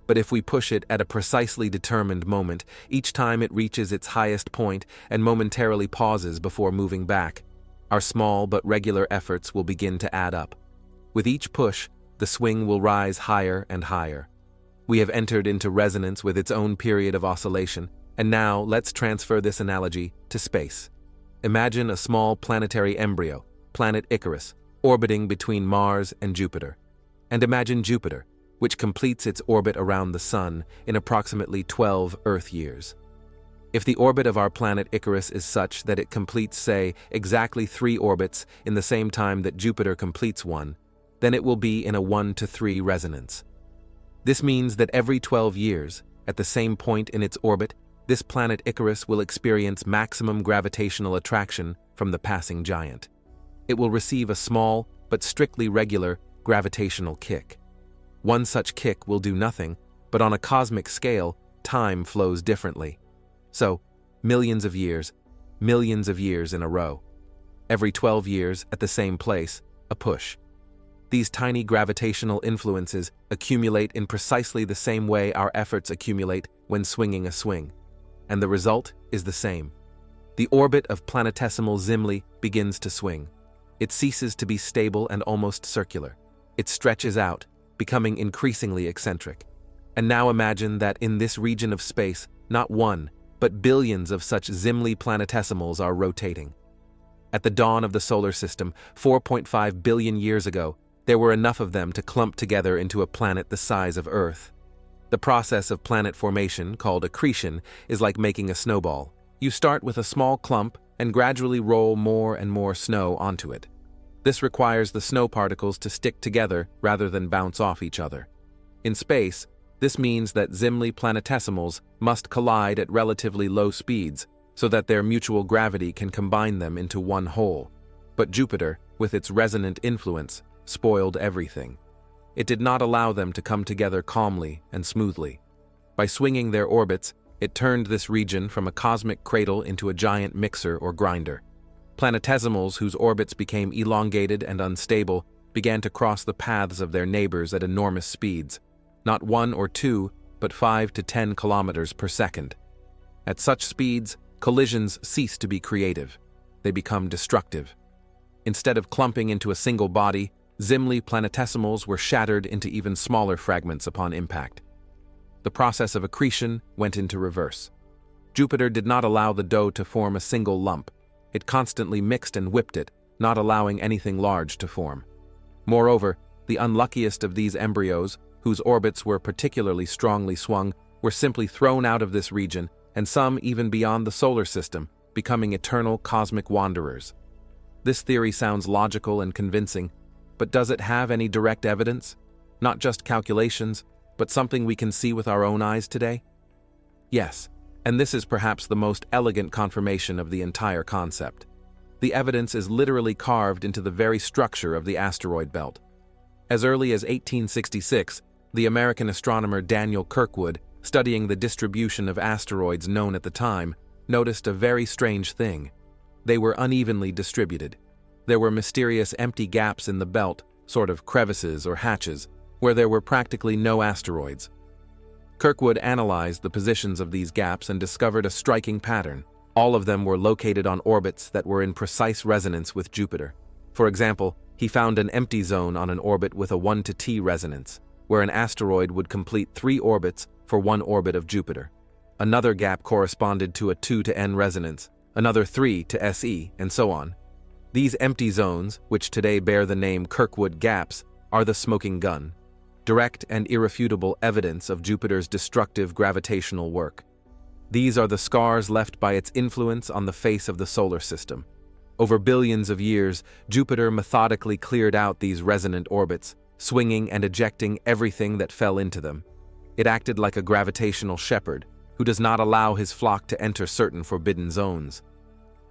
But if we push it at a precisely determined moment, each time it reaches its highest point and momentarily pauses before moving back, our small but regular efforts will begin to add up. With each push, the swing will rise higher and higher. We have entered into resonance with its own period of oscillation, and now let's transfer this analogy to space. Imagine a small planetary embryo, planet Icarus, orbiting between Mars and Jupiter. And imagine Jupiter, which completes its orbit around the Sun in approximately 12 Earth years. If the orbit of our planet Icarus is such that it completes, say, exactly 3 orbits in the same time that Jupiter completes one, then it will be in a 1-to-3 resonance. This means that every 12 years, at the same point in its orbit, this planet Icarus will experience maximum gravitational attraction from the passing giant. It will receive a small, but strictly regular, gravitational kick. One such kick will do nothing, but on a cosmic scale, time flows differently. So, millions of years in a row. Every 12 years, at the same place, a push. These tiny gravitational influences accumulate in precisely the same way our efforts accumulate when swinging a swing. And the result is the same. The orbit of planetesimal Zimli begins to swing. It ceases to be stable and almost circular. It stretches out, becoming increasingly eccentric. And now imagine that in this region of space, not one, but billions of such Zimli planetesimals are rotating. At the dawn of the solar system, 4.5 billion years ago, there were enough of them to clump together into a planet the size of Earth. The process of planet formation, called accretion, is like making a snowball. You start with a small clump and gradually roll more and more snow onto it. This requires the snow particles to stick together rather than bounce off each other. In space, this means that Zimli planetesimals must collide at relatively low speeds so that their mutual gravity can combine them into one whole. But Jupiter, with its resonant influence, spoiled everything. It did not allow them to come together calmly and smoothly. By swinging their orbits, it turned this region from a cosmic cradle into a giant mixer or grinder. Planetesimals whose orbits became elongated and unstable began to cross the paths of their neighbors at enormous speeds, not 1 or 2, but 5 to 10 kilometers per second. At such speeds, collisions cease to be creative. They become destructive. Instead of clumping into a single body, Zimli planetesimals were shattered into even smaller fragments upon impact. The process of accretion went into reverse. Jupiter did not allow the dough to form a single lump. It constantly mixed and whipped it, not allowing anything large to form. Moreover, the unluckiest of these embryos, whose orbits were particularly strongly swung, were simply thrown out of this region, and some even beyond the solar system, becoming eternal cosmic wanderers. This theory sounds logical and convincing, but does it have any direct evidence? Not just calculations, but something we can see with our own eyes today? Yes, and this is perhaps the most elegant confirmation of the entire concept. The evidence is literally carved into the very structure of the asteroid belt. As early as 1866, the American astronomer Daniel Kirkwood, studying the distribution of asteroids known at the time, noticed a very strange thing. They were unevenly distributed. There were mysterious empty gaps in the belt, sort of crevices or hatches, where there were practically no asteroids. Kirkwood analyzed the positions of these gaps and discovered a striking pattern. All of them were located on orbits that were in precise resonance with Jupiter. For example, he found an empty zone on an orbit with a 1 to T resonance, where an asteroid would complete 3 orbits for 1 orbit of Jupiter. Another gap corresponded to a 2 to N resonance, another 3 to SE, and so on. These empty zones, which today bear the name Kirkwood gaps, are the smoking gun, direct and irrefutable evidence of Jupiter's destructive gravitational work. These are the scars left by its influence on the face of the solar system. Over billions of years, Jupiter methodically cleared out these resonant orbits, swinging and ejecting everything that fell into them. It acted like a gravitational shepherd, who does not allow his flock to enter certain forbidden zones.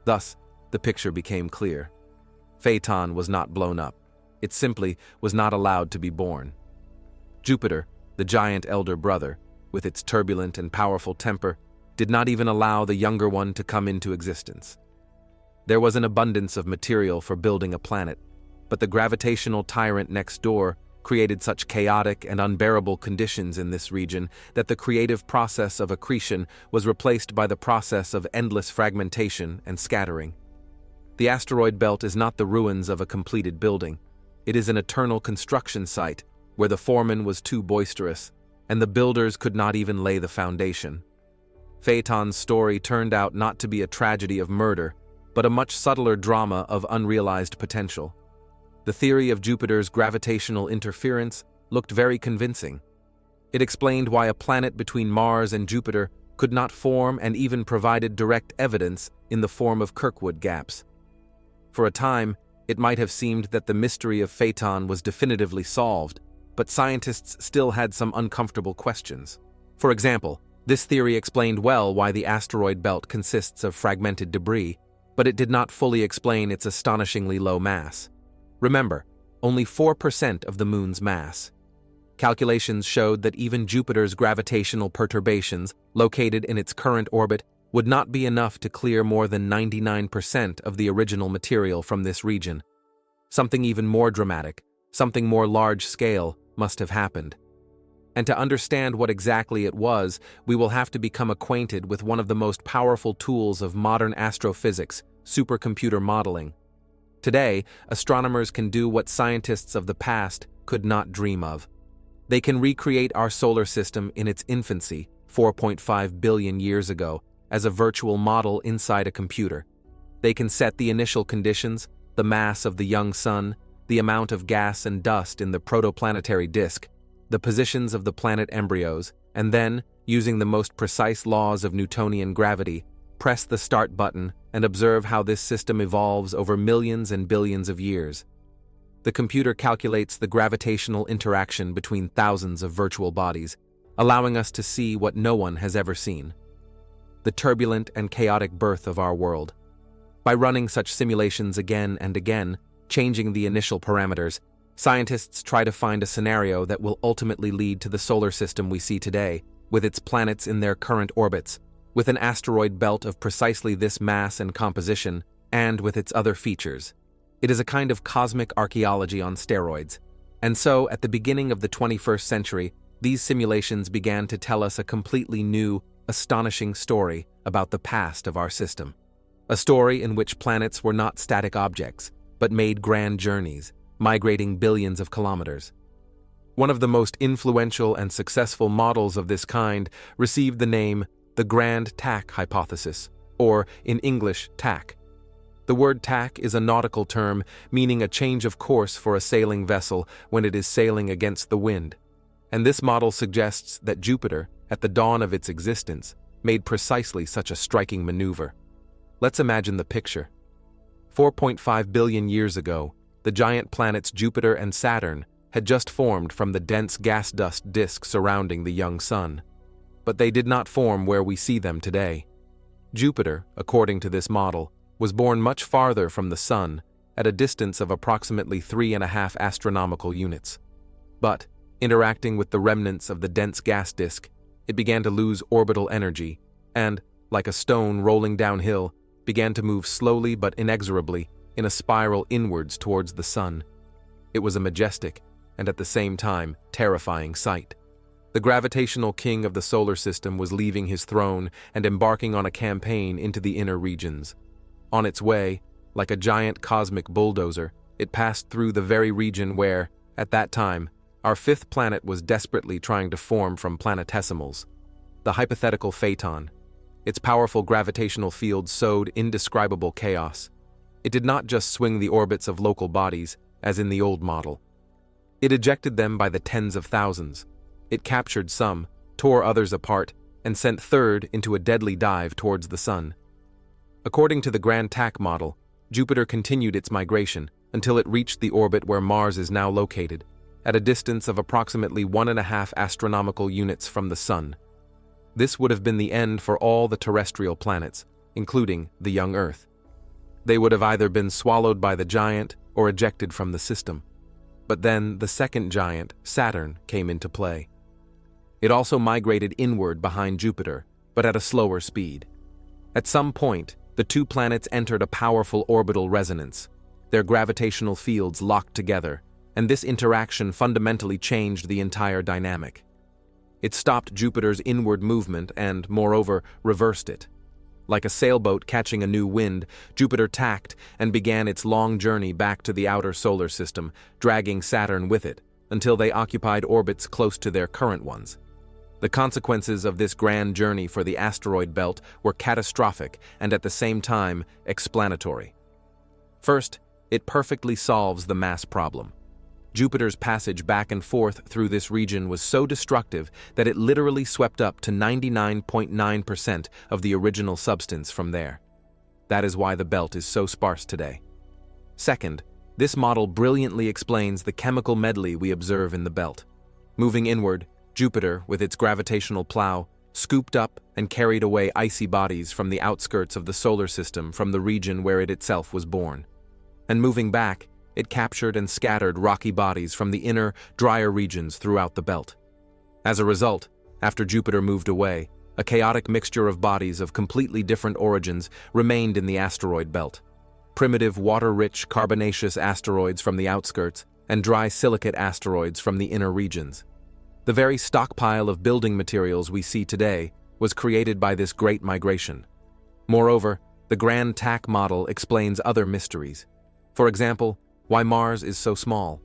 Thus, the picture became clear. Phaeton was not blown up. It simply was not allowed to be born. Jupiter, the giant elder brother, with its turbulent and powerful temper, did not even allow the younger one to come into existence. There was an abundance of material for building a planet, but the gravitational tyrant next door created such chaotic and unbearable conditions in this region that the creative process of accretion was replaced by the process of endless fragmentation and scattering. The asteroid belt is not the ruins of a completed building. It is an eternal construction site where the foreman was too boisterous, and the builders could not even lay the foundation. Phaeton's story turned out not to be a tragedy of murder, but a much subtler drama of unrealized potential. The theory of Jupiter's gravitational interference looked very convincing. It explained why a planet between Mars and Jupiter could not form and even provided direct evidence in the form of Kirkwood gaps. For a time, it might have seemed that the mystery of Phaeton was definitively solved, but scientists still had some uncomfortable questions. For example, this theory explained well why the asteroid belt consists of fragmented debris, but it did not fully explain its astonishingly low mass. Remember, only 4% of the Moon's mass. Calculations showed that even Jupiter's gravitational perturbations, located in its current orbit, would not be enough to clear more than 99% of the original material from this region. Something even more dramatic, something more large-scale, must have happened. And to understand what exactly it was, we will have to become acquainted with one of the most powerful tools of modern astrophysics, supercomputer modeling. Today, astronomers can do what scientists of the past could not dream of. They can recreate our solar system in its infancy, 4.5 billion years ago, as a virtual model inside a computer. They can set the initial conditions, the mass of the young sun, the amount of gas and dust in the protoplanetary disk, the positions of the planet embryos, and then, using the most precise laws of Newtonian gravity, press the start button and observe how this system evolves over millions and billions of years. The computer calculates the gravitational interaction between thousands of virtual bodies, allowing us to see what no one has ever seen: the turbulent and chaotic birth of our world. By running such simulations again and again, changing the initial parameters, Scientists try to find a scenario that will ultimately lead to the solar system we see today, with its planets in their current orbits, with an asteroid belt of precisely this mass and composition, and with its other features. It is a kind of cosmic archaeology on steroids. And so, at the beginning of the 21st century, these simulations began to tell us a completely new, astonishing story about the past of our system. A story in which planets were not static objects, but made grand journeys, migrating billions of kilometers. One of the most influential and successful models of this kind received the name the Grand Tack hypothesis, or in English, tack. The word tack is a nautical term meaning a change of course for a sailing vessel when it is sailing against the wind. And this model suggests that Jupiter, at the dawn of its existence, made precisely such a striking maneuver. Let's imagine the picture. 4.5 billion years ago, the giant planets Jupiter and Saturn had just formed from the dense gas dust disk surrounding the young sun. But they did not form where we see them today. Jupiter, according to this model, was born much farther from the sun, at a distance of approximately 3.5 astronomical units. But, interacting with the remnants of the dense gas disk, it began to lose orbital energy and, like a stone rolling downhill, began to move slowly but inexorably in a spiral inwards towards the sun. It was a majestic, and at the same time, terrifying sight. The gravitational king of the solar system was leaving his throne and embarking on a campaign into the inner regions. On its way, like a giant cosmic bulldozer, it passed through the very region where, at that time, our fifth planet was desperately trying to form from planetesimals, the hypothetical Phaeton. Its powerful gravitational field sowed indescribable chaos. It did not just swing the orbits of local bodies, as in the old model. It ejected them by the tens of thousands. It captured some, tore others apart, and sent third into a deadly dive towards the sun. According to the Grand Tack model, Jupiter continued its migration until it reached the orbit where Mars is now located, at a distance of approximately 1.5 astronomical units from the Sun. This would have been the end for all the terrestrial planets, including the young Earth. They would have either been swallowed by the giant or ejected from the system. But then the second giant, Saturn, came into play. It also migrated inward behind Jupiter, but at a slower speed. At some point, the two planets entered a powerful orbital resonance. Their gravitational fields locked together, and this interaction fundamentally changed the entire dynamic. It stopped Jupiter's inward movement and, moreover, reversed it. Like a sailboat catching a new wind, Jupiter tacked and began its long journey back to the outer solar system, dragging Saturn with it, until they occupied orbits close to their current ones. The consequences of this grand journey for the asteroid belt were catastrophic and at the same time explanatory. First, it perfectly solves the mass problem. Jupiter's passage back and forth through this region was so destructive that it literally swept up to 99.9% of the original substance from there. That is why the belt is so sparse today. Second, this model brilliantly explains the chemical medley we observe in the belt. Moving inward, Jupiter, with its gravitational plow, scooped up and carried away icy bodies from the outskirts of the solar system from the region where it itself was born. And moving back, it captured and scattered rocky bodies from the inner, drier regions throughout the belt. As a result, after Jupiter moved away, a chaotic mixture of bodies of completely different origins remained in the asteroid belt. Primitive water-rich carbonaceous asteroids from the outskirts and dry silicate asteroids from the inner regions. The very stockpile of building materials we see today was created by this great migration. Moreover, the Grand Tack model explains other mysteries. For example, why Mars is so small.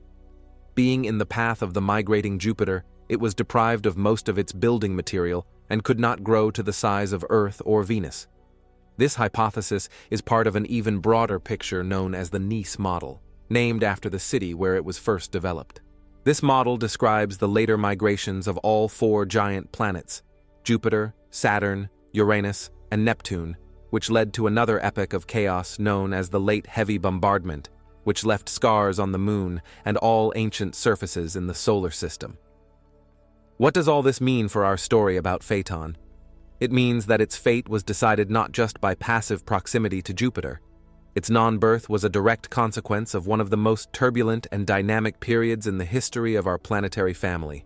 Being in the path of the migrating Jupiter, it was deprived of most of its building material and could not grow to the size of Earth or Venus. This hypothesis is part of an even broader picture known as the Nice model, named after the city where it was first developed. This model describes the later migrations of all four giant planets, Jupiter, Saturn, Uranus, and Neptune, which led to another epoch of chaos known as the Late Heavy Bombardment, which left scars on the moon and all ancient surfaces in the solar system. What does all this mean for our story about Phaeton? It means that its fate was decided not just by passive proximity to Jupiter. Its non-birth was a direct consequence of one of the most turbulent and dynamic periods in the history of our planetary family.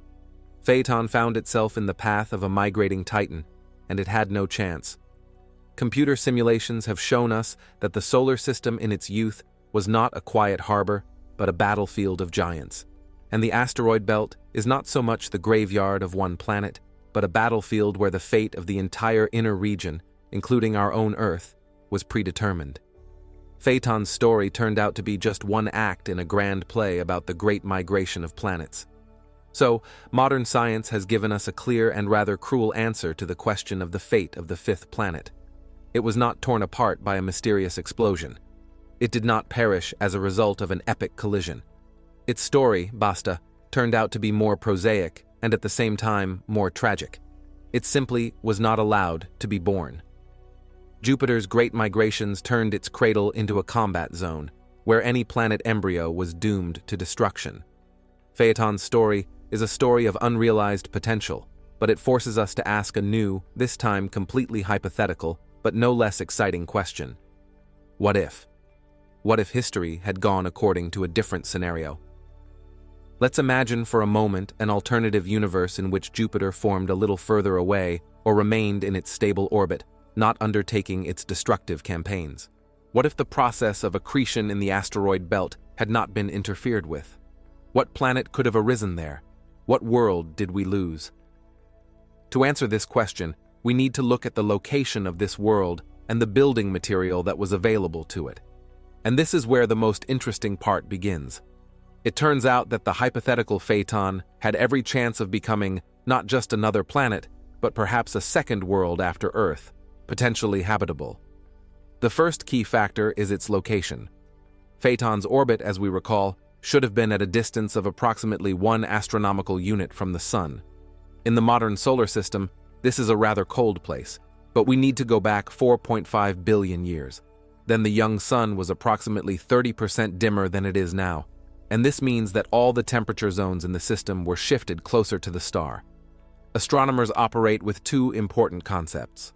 Phaeton found itself in the path of a migrating Titan, and it had no chance. Computer simulations have shown us that the solar system in its youth was not a quiet harbor, but a battlefield of giants. And the asteroid belt is not so much the graveyard of one planet, but a battlefield where the fate of the entire inner region, including our own Earth, was predetermined. Phaeton's story turned out to be just one act in a grand play about the great migration of planets. So, modern science has given us a clear and rather cruel answer to the question of the fate of the fifth planet. It was not torn apart by a mysterious explosion. It did not perish as a result of an epic collision. Its story, Vesta, turned out to be more prosaic and at the same time more tragic. It simply was not allowed to be born. Jupiter's great migrations turned its cradle into a combat zone, where any planet embryo was doomed to destruction. Phaeton's story is a story of unrealized potential, but it forces us to ask a new, this time completely hypothetical, but no less exciting question. What if? What if history had gone according to a different scenario? Let's imagine for a moment an alternative universe in which Jupiter formed a little further away or remained in its stable orbit, not undertaking its destructive campaigns. What if the process of accretion in the asteroid belt had not been interfered with? What planet could have arisen there? What world did we lose? To answer this question, we need to look at the location of this world and the building material that was available to it. And this is where the most interesting part begins. It turns out that the hypothetical Phaeton had every chance of becoming not just another planet, but perhaps a second world after Earth, potentially habitable. The first key factor is its location. Phaeton's orbit, as we recall, should have been at a distance of approximately 1 astronomical unit from the Sun. In the modern solar system, this is a rather cold place, but we need to go back 4.5 billion years. Then the young Sun was approximately 30% dimmer than it is now, and this means that all the temperature zones in the system were shifted closer to the star. Astronomers operate with two important concepts.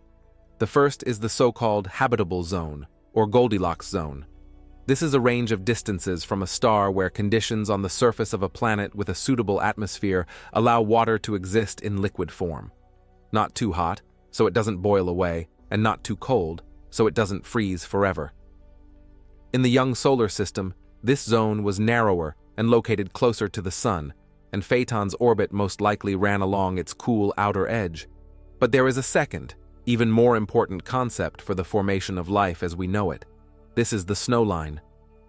The first is the so-called habitable zone, or Goldilocks zone. This is a range of distances from a star where conditions on the surface of a planet with a suitable atmosphere allow water to exist in liquid form. Not too hot, so it doesn't boil away, and not too cold, so it doesn't freeze forever. In the young solar system, this zone was narrower and located closer to the Sun, and Phaeton's orbit most likely ran along its cool outer edge. But there is a second, even more important concept for the formation of life as we know it. This is the snowline.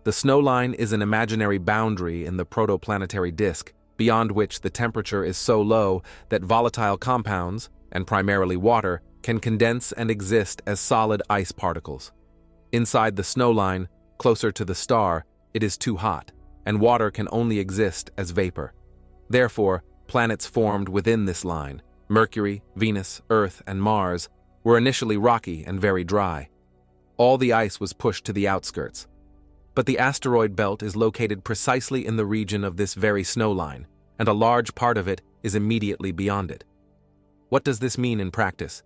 The snowline is an imaginary boundary in the protoplanetary disk, beyond which the temperature is so low that volatile compounds, and primarily water, can condense and exist as solid ice particles. Inside the snowline, closer to the star, it is too hot, and water can only exist as vapor. Therefore, planets formed within this line, Mercury, Venus, Earth, and Mars, were initially rocky and very dry. All the ice was pushed to the outskirts. But the asteroid belt is located precisely in the region of this very snowline, and a large part of it is immediately beyond it. What does this mean in practice?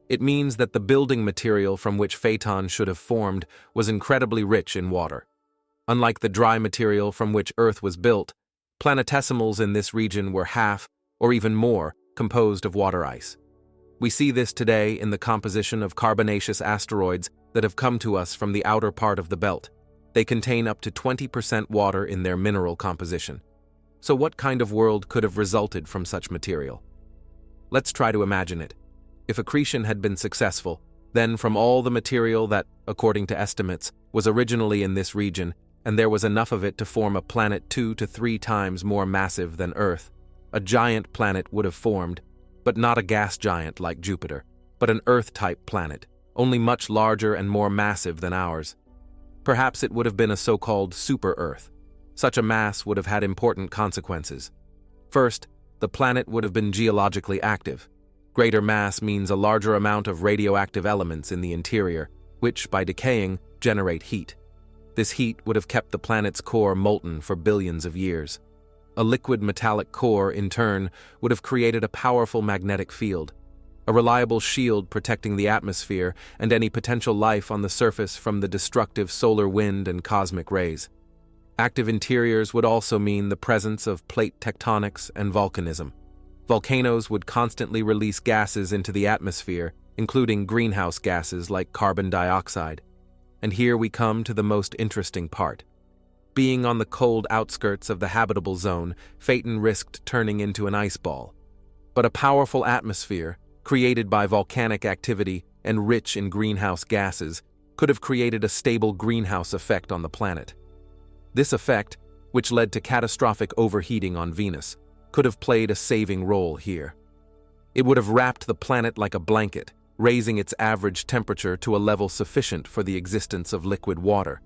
It means that the building material from which Phaeton should have formed was incredibly rich in water. Unlike the dry material from which Earth was built, planetesimals in this region were half, or even more, composed of water ice. We see this today in the composition of carbonaceous asteroids that have come to us from the outer part of the belt. They contain up to 20% water in their mineral composition. So what kind of world could have resulted from such material? Let's try to imagine it. If accretion had been successful, then from all the material that, according to estimates, was originally in this region, and there was enough of it to form a planet 2 to 3 times more massive than Earth, a giant planet would have formed, but not a gas giant like Jupiter, but an Earth-type planet, only much larger and more massive than ours. Perhaps it would have been a so-called super-Earth. Such a mass would have had important consequences. First, the planet would have been geologically active. Greater mass means a larger amount of radioactive elements in the interior, which, by decaying, generate heat. This heat would have kept the planet's core molten for billions of years. A liquid metallic core, in turn, would have created a powerful magnetic field. a reliable shield protecting the atmosphere and any potential life on the surface from the destructive solar wind and cosmic rays. Active interiors would also mean the presence of plate tectonics and volcanism. Volcanoes would constantly release gases into the atmosphere, including greenhouse gases like carbon dioxide. And here we come to the most interesting part. Being on the cold outskirts of the habitable zone, Phaeton risked turning into an ice ball. But a powerful atmosphere, created by volcanic activity and rich in greenhouse gases, could have created a stable greenhouse effect on the planet. This effect, which led to catastrophic overheating on Venus, could have played a saving role here. It would have wrapped the planet like a blanket, raising its average temperature to a level sufficient for the existence of liquid water.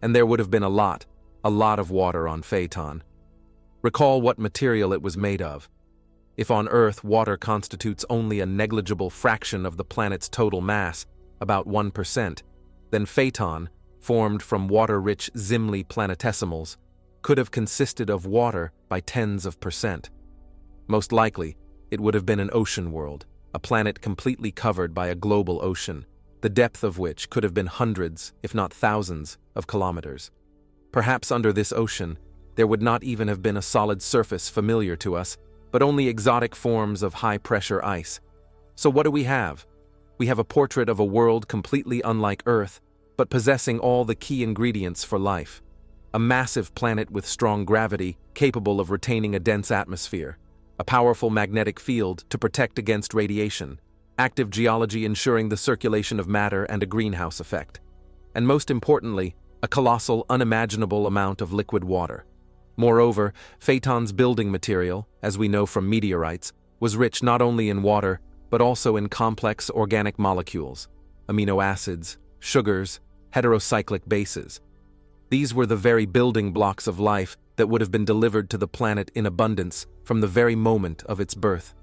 And there would have been a lot of water on Phaeton. Recall what material it was made of. If on Earth water constitutes only a negligible fraction of the planet's total mass, about 1%, then Phaeton, formed from water-rich Zimli planetesimals, could have consisted of water by tens of percent. Most likely, it would have been an ocean world, a planet completely covered by a global ocean, the depth of which could have been hundreds, if not thousands, of kilometers. Perhaps under this ocean, there would not even have been a solid surface familiar to us, but only exotic forms of high-pressure ice. So what do we have? We have a portrait of a world completely unlike Earth, but possessing all the key ingredients for life. A massive planet with strong gravity, capable of retaining a dense atmosphere, a powerful magnetic field to protect against radiation, active geology ensuring the circulation of matter and a greenhouse effect, and most importantly, a colossal, unimaginable amount of liquid water. Moreover, Phaeton's building material, as we know from meteorites, was rich not only in water, but also in complex organic molecules, amino acids, sugars, heterocyclic bases. These were the very building blocks of life that would have been delivered to the planet in abundance from the very moment of its birth.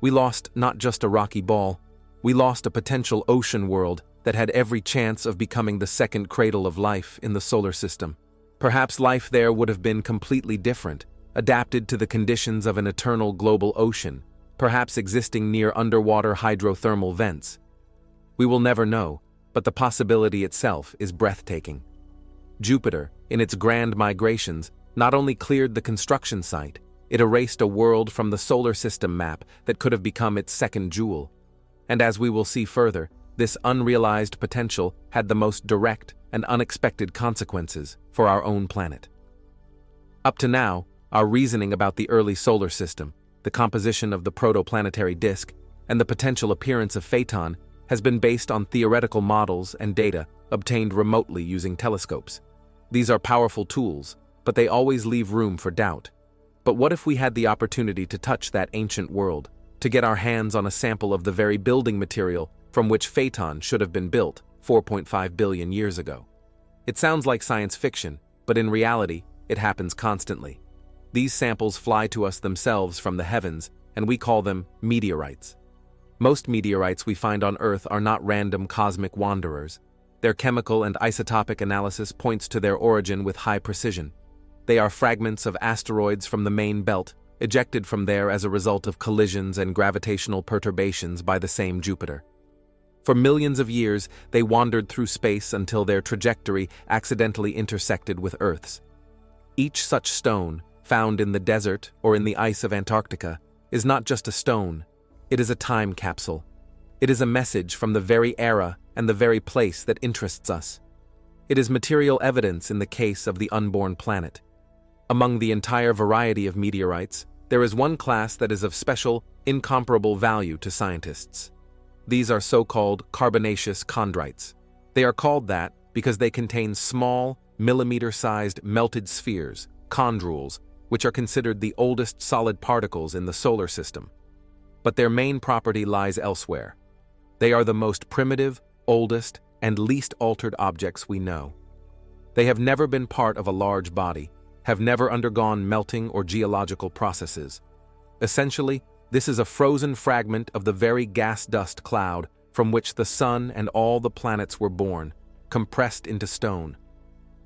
We lost not just a rocky ball, we lost a potential ocean world that had every chance of becoming the second cradle of life in the solar system. Perhaps life there would have been completely different, adapted to the conditions of an eternal global ocean, perhaps existing near underwater hydrothermal vents. We will never know, but the possibility itself is breathtaking. Jupiter, in its grand migrations, not only cleared the construction site, it erased a world from the solar system map that could have become its second jewel. And as we will see further, this unrealized potential had the most direct and unexpected consequences for our own planet. Up to now, our reasoning about the early solar system, the composition of the protoplanetary disk, and the potential appearance of Phaeton has been based on theoretical models and data obtained remotely using telescopes. These are powerful tools, but they always leave room for doubt. But what if we had the opportunity to touch that ancient world, to get our hands on a sample of the very building material from which Phaeton should have been built 4.5 billion years ago? It sounds like science fiction, but in reality, it happens constantly. These samples fly to us themselves from the heavens, and we call them meteorites. Most meteorites we find on Earth are not random cosmic wanderers. Their chemical and isotopic analysis points to their origin with high precision. They are fragments of asteroids from the main belt, ejected from there as a result of collisions and gravitational perturbations by the same Jupiter. For millions of years, they wandered through space until their trajectory accidentally intersected with Earth's. Each such stone, found in the desert or in the ice of Antarctica, is not just a stone, it is a time capsule. It is a message from the very era and the very place that interests us. It is material evidence in the case of the unborn planet. Among the entire variety of meteorites, there is one class that is of special, incomparable value to scientists. These are so-called carbonaceous chondrites. They are called that because they contain small, millimeter-sized melted spheres, chondrules, which are considered the oldest solid particles in the solar system. But their main property lies elsewhere. They are the most primitive, oldest, and least altered objects we know. They have never been part of a large body, have never undergone melting or geological processes. Essentially, this is a frozen fragment of the very gas-dust cloud from which the sun and all the planets were born, compressed into stone.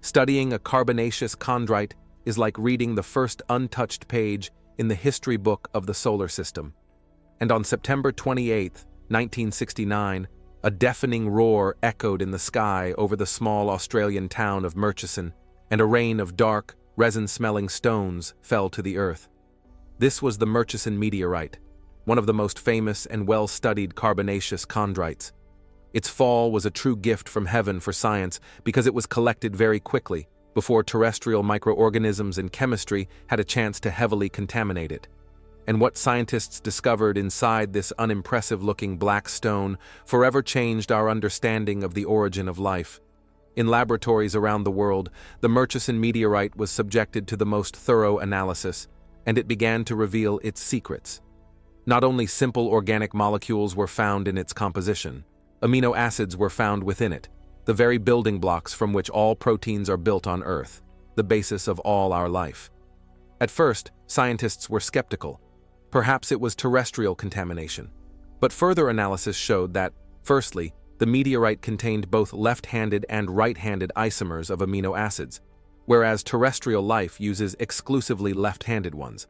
Studying a carbonaceous chondrite is like reading the first untouched page in the history book of the solar system. And on September 28, 1969, a deafening roar echoed in the sky over the small Australian town of Murchison, and a rain of dark, resin-smelling stones fell to the earth. This was the Murchison meteorite, one of the most famous and well-studied carbonaceous chondrites. Its fall was a true gift from heaven for science because it was collected very quickly, before terrestrial microorganisms and chemistry had a chance to heavily contaminate it. And what scientists discovered inside this unimpressive-looking black stone forever changed our understanding of the origin of life. In laboratories around the world, the Murchison meteorite was subjected to the most thorough analysis, and it began to reveal its secrets. Not only simple organic molecules were found in its composition, amino acids were found within it, the very building blocks from which all proteins are built on Earth, the basis of all our life. At first, scientists were skeptical. Perhaps it was terrestrial contamination. But further analysis showed that, firstly, the meteorite contained both left-handed and right-handed isomers of amino acids, whereas terrestrial life uses exclusively left-handed ones.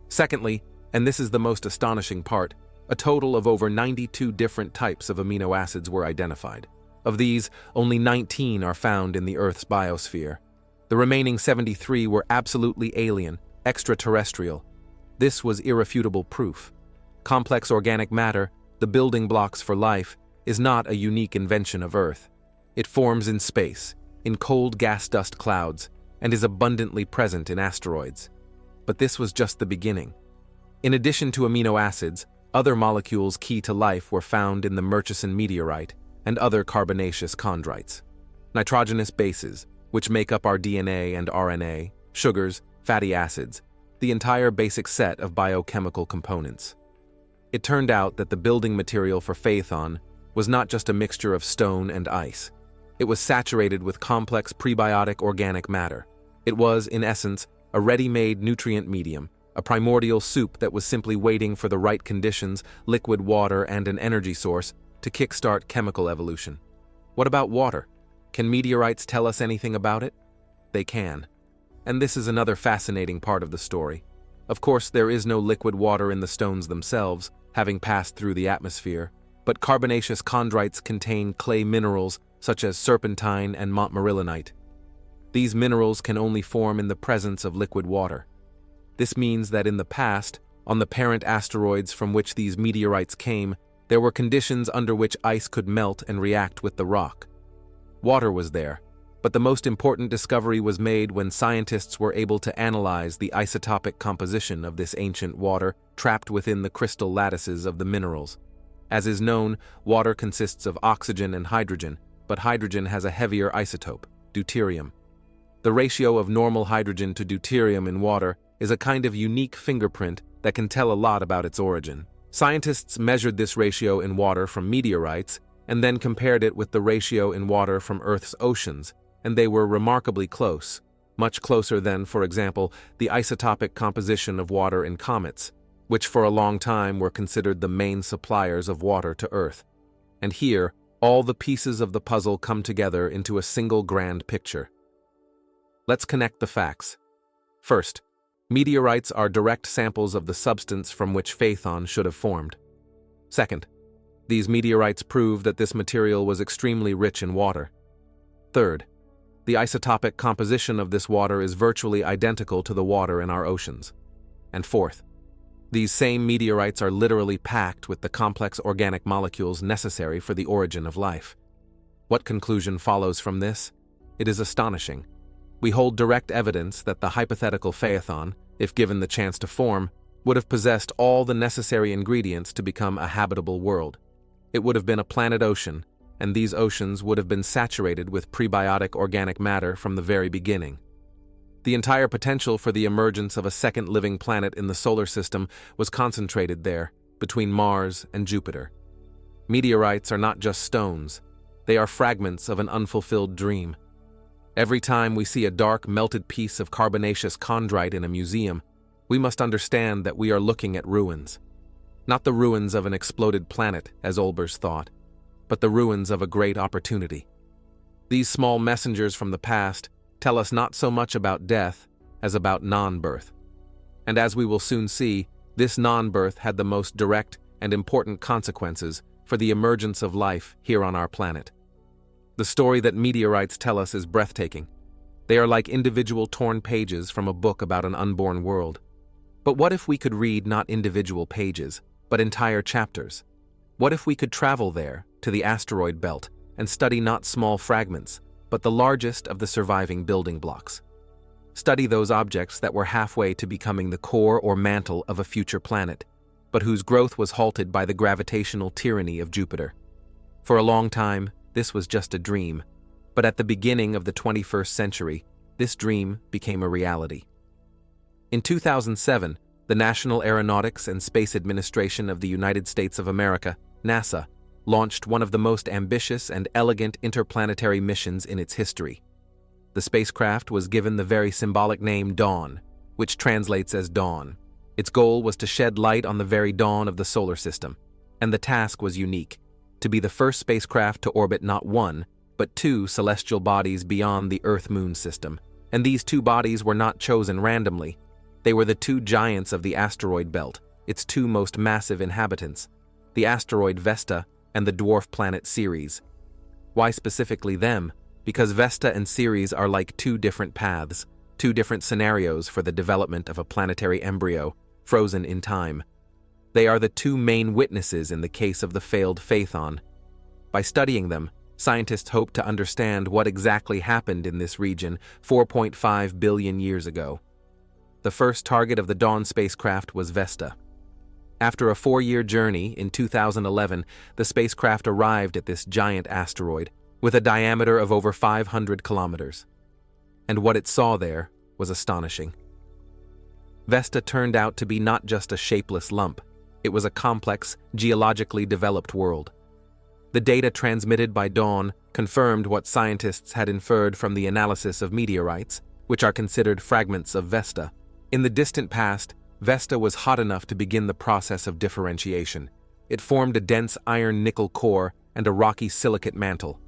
Secondly, and this is the most astonishing part, a total of over 92 different types of amino acids were identified. Of these, only 19 are found in the Earth's biosphere. The remaining 73 were absolutely alien, extraterrestrial. This was irrefutable proof. Complex organic matter, the building blocks for life, is not a unique invention of Earth. It forms in space, in cold gas dust clouds, and is abundantly present in asteroids. But this was just the beginning. In addition to amino acids, other molecules key to life were found in the Murchison meteorite and other carbonaceous chondrites. Nitrogenous bases, which make up our DNA and RNA, sugars, fatty acids, the entire basic set of biochemical components. It turned out that the building material for Phaeton was not just a mixture of stone and ice. It was saturated with complex prebiotic organic matter. It was, in essence, a ready-made nutrient medium, a primordial soup that was simply waiting for the right conditions, liquid water and an energy source, to kickstart chemical evolution. What about water? Can meteorites tell us anything about it? They can. And this is another fascinating part of the story. Of course, there is no liquid water in the stones themselves, having passed through the atmosphere, but carbonaceous chondrites contain clay minerals such as serpentine and montmorillonite. These minerals can only form in the presence of liquid water. This means that in the past, on the parent asteroids from which these meteorites came, there were conditions under which ice could melt and react with the rock. Water was there, but the most important discovery was made when scientists were able to analyze the isotopic composition of this ancient water trapped within the crystal lattices of the minerals. As is known, water consists of oxygen and hydrogen, but hydrogen has a heavier isotope, deuterium. The ratio of normal hydrogen to deuterium in water is a kind of unique fingerprint that can tell a lot about its origin. Scientists measured this ratio in water from meteorites and then compared it with the ratio in water from Earth's oceans, and they were remarkably close, much closer than, for example, the isotopic composition of water in comets, which for a long time were considered the main suppliers of water to Earth. And here, all the pieces of the puzzle come together into a single grand picture. Let's connect the facts. First, meteorites are direct samples of the substance from which Phaeton should have formed. Second, these meteorites prove that this material was extremely rich in water. Third, the isotopic composition of this water is virtually identical to the water in our oceans. And fourth, these same meteorites are literally packed with the complex organic molecules necessary for the origin of life. What conclusion follows from this? It is astonishing. We hold direct evidence that the hypothetical Phaeton, if given the chance to form, would have possessed all the necessary ingredients to become a habitable world. It would have been a planet ocean, and these oceans would have been saturated with prebiotic organic matter from the very beginning. The entire potential for the emergence of a second living planet in the solar system was concentrated there, between Mars and Jupiter. Meteorites are not just stones. They are fragments of an unfulfilled dream. Every time we see a dark, melted piece of carbonaceous chondrite in a museum, we must understand that we are looking at ruins. Not the ruins of an exploded planet, as Olbers thought, but the ruins of a great opportunity. These small messengers from the past tell us not so much about death as about non-birth. And as we will soon see, This non-birth had the most direct and important consequences for the emergence of life here on our planet. The story that meteorites tell us is breathtaking. They are like individual torn pages from a book about an unborn world. But what if we could read not individual pages, but entire chapters? What if we could travel there, to the asteroid belt, and study not small fragments, but the largest of the surviving building blocks? Study those objects that were halfway to becoming the core or mantle of a future planet, but whose growth was halted by the gravitational tyranny of Jupiter. For a long time, this was just a dream, but at the beginning of the 21st century, this dream became a reality. In 2007, the National Aeronautics and Space Administration of the United States of America, NASA, launched one of the most ambitious and elegant interplanetary missions in its history. The spacecraft was given the very symbolic name Dawn, which translates as dawn. Its goal was to shed light on the very dawn of the solar system, and the task was unique: to be the first spacecraft to orbit not one, but two celestial bodies beyond the Earth-Moon system. And these two bodies were not chosen randomly. They were the two giants of the asteroid belt, its two most massive inhabitants, the asteroid Vesta and the dwarf planet Ceres. Why specifically them? Because Vesta and Ceres are like two different paths, two different scenarios for the development of a planetary embryo, frozen in time. They are the two main witnesses in the case of the failed Phaeton. By studying them, scientists hope to understand what exactly happened in this region 4.5 billion years ago. The first target of the Dawn spacecraft was Vesta. After a 4-year journey in 2011, the spacecraft arrived at this giant asteroid with a diameter of over 500 kilometers. And what it saw there was astonishing. Vesta turned out to be not just a shapeless lump. It was a complex, geologically developed world. The data transmitted by Dawn confirmed what scientists had inferred from the analysis of meteorites, which are considered fragments of Vesta. In the distant past, Vesta was hot enough to begin the process of differentiation. It formed a dense iron-nickel core and a rocky silicate mantle.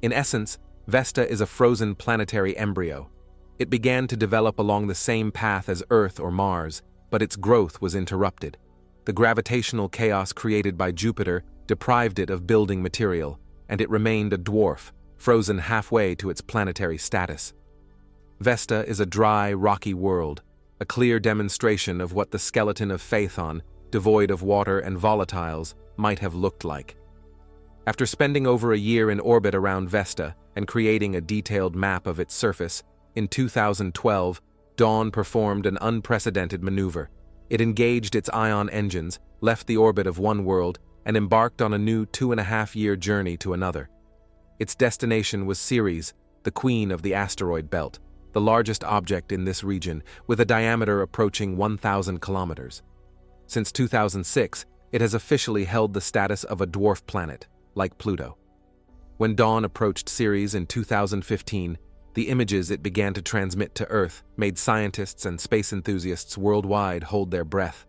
In essence, Vesta is a frozen planetary embryo. It began to develop along the same path as Earth or Mars, but its growth was interrupted. The gravitational chaos created by Jupiter deprived it of building material, and it remained a dwarf, frozen halfway to its planetary status. Vesta is a dry, rocky world, a clear demonstration of what the skeleton of Phaeton, devoid of water and volatiles, might have looked like. After spending over a year in orbit around Vesta and creating a detailed map of its surface, in 2012, Dawn performed an unprecedented maneuver. It engaged its ion engines, left the orbit of one world, and embarked on a new 2.5-year journey to another. Its destination was Ceres, the queen of the asteroid belt, the largest object in this region, with a diameter approaching 1,000 kilometers. Since 2006, it has officially held the status of a dwarf planet, like Pluto. When Dawn approached Ceres in 2015, the images it began to transmit to Earth made scientists and space enthusiasts worldwide hold their breath.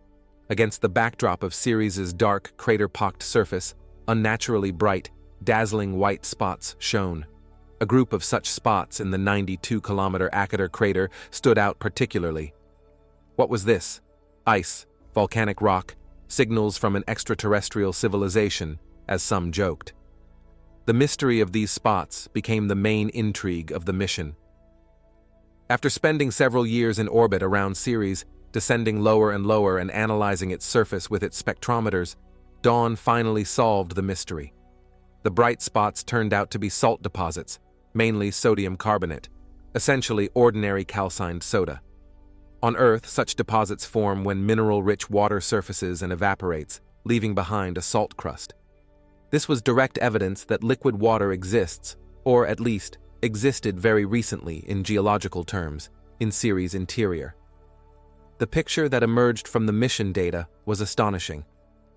Against the backdrop of Ceres's dark, crater-pocked surface, unnaturally bright, dazzling white spots shone. A group of such spots in the 92-kilometer Achater crater stood out particularly. What was this? Ice, volcanic rock, signals from an extraterrestrial civilization, as some joked. The mystery of these spots became the main intrigue of the mission. After spending several years in orbit around Ceres, descending lower and lower and analyzing its surface with its spectrometers, Dawn finally solved the mystery. The bright spots turned out to be salt deposits, mainly sodium carbonate, essentially ordinary calcined soda. On Earth, such deposits form when mineral-rich water surfaces and evaporates, leaving behind a salt crust. This was direct evidence that liquid water exists, or at least existed very recently in geological terms, in Ceres' interior. The picture that emerged from the mission data was astonishing.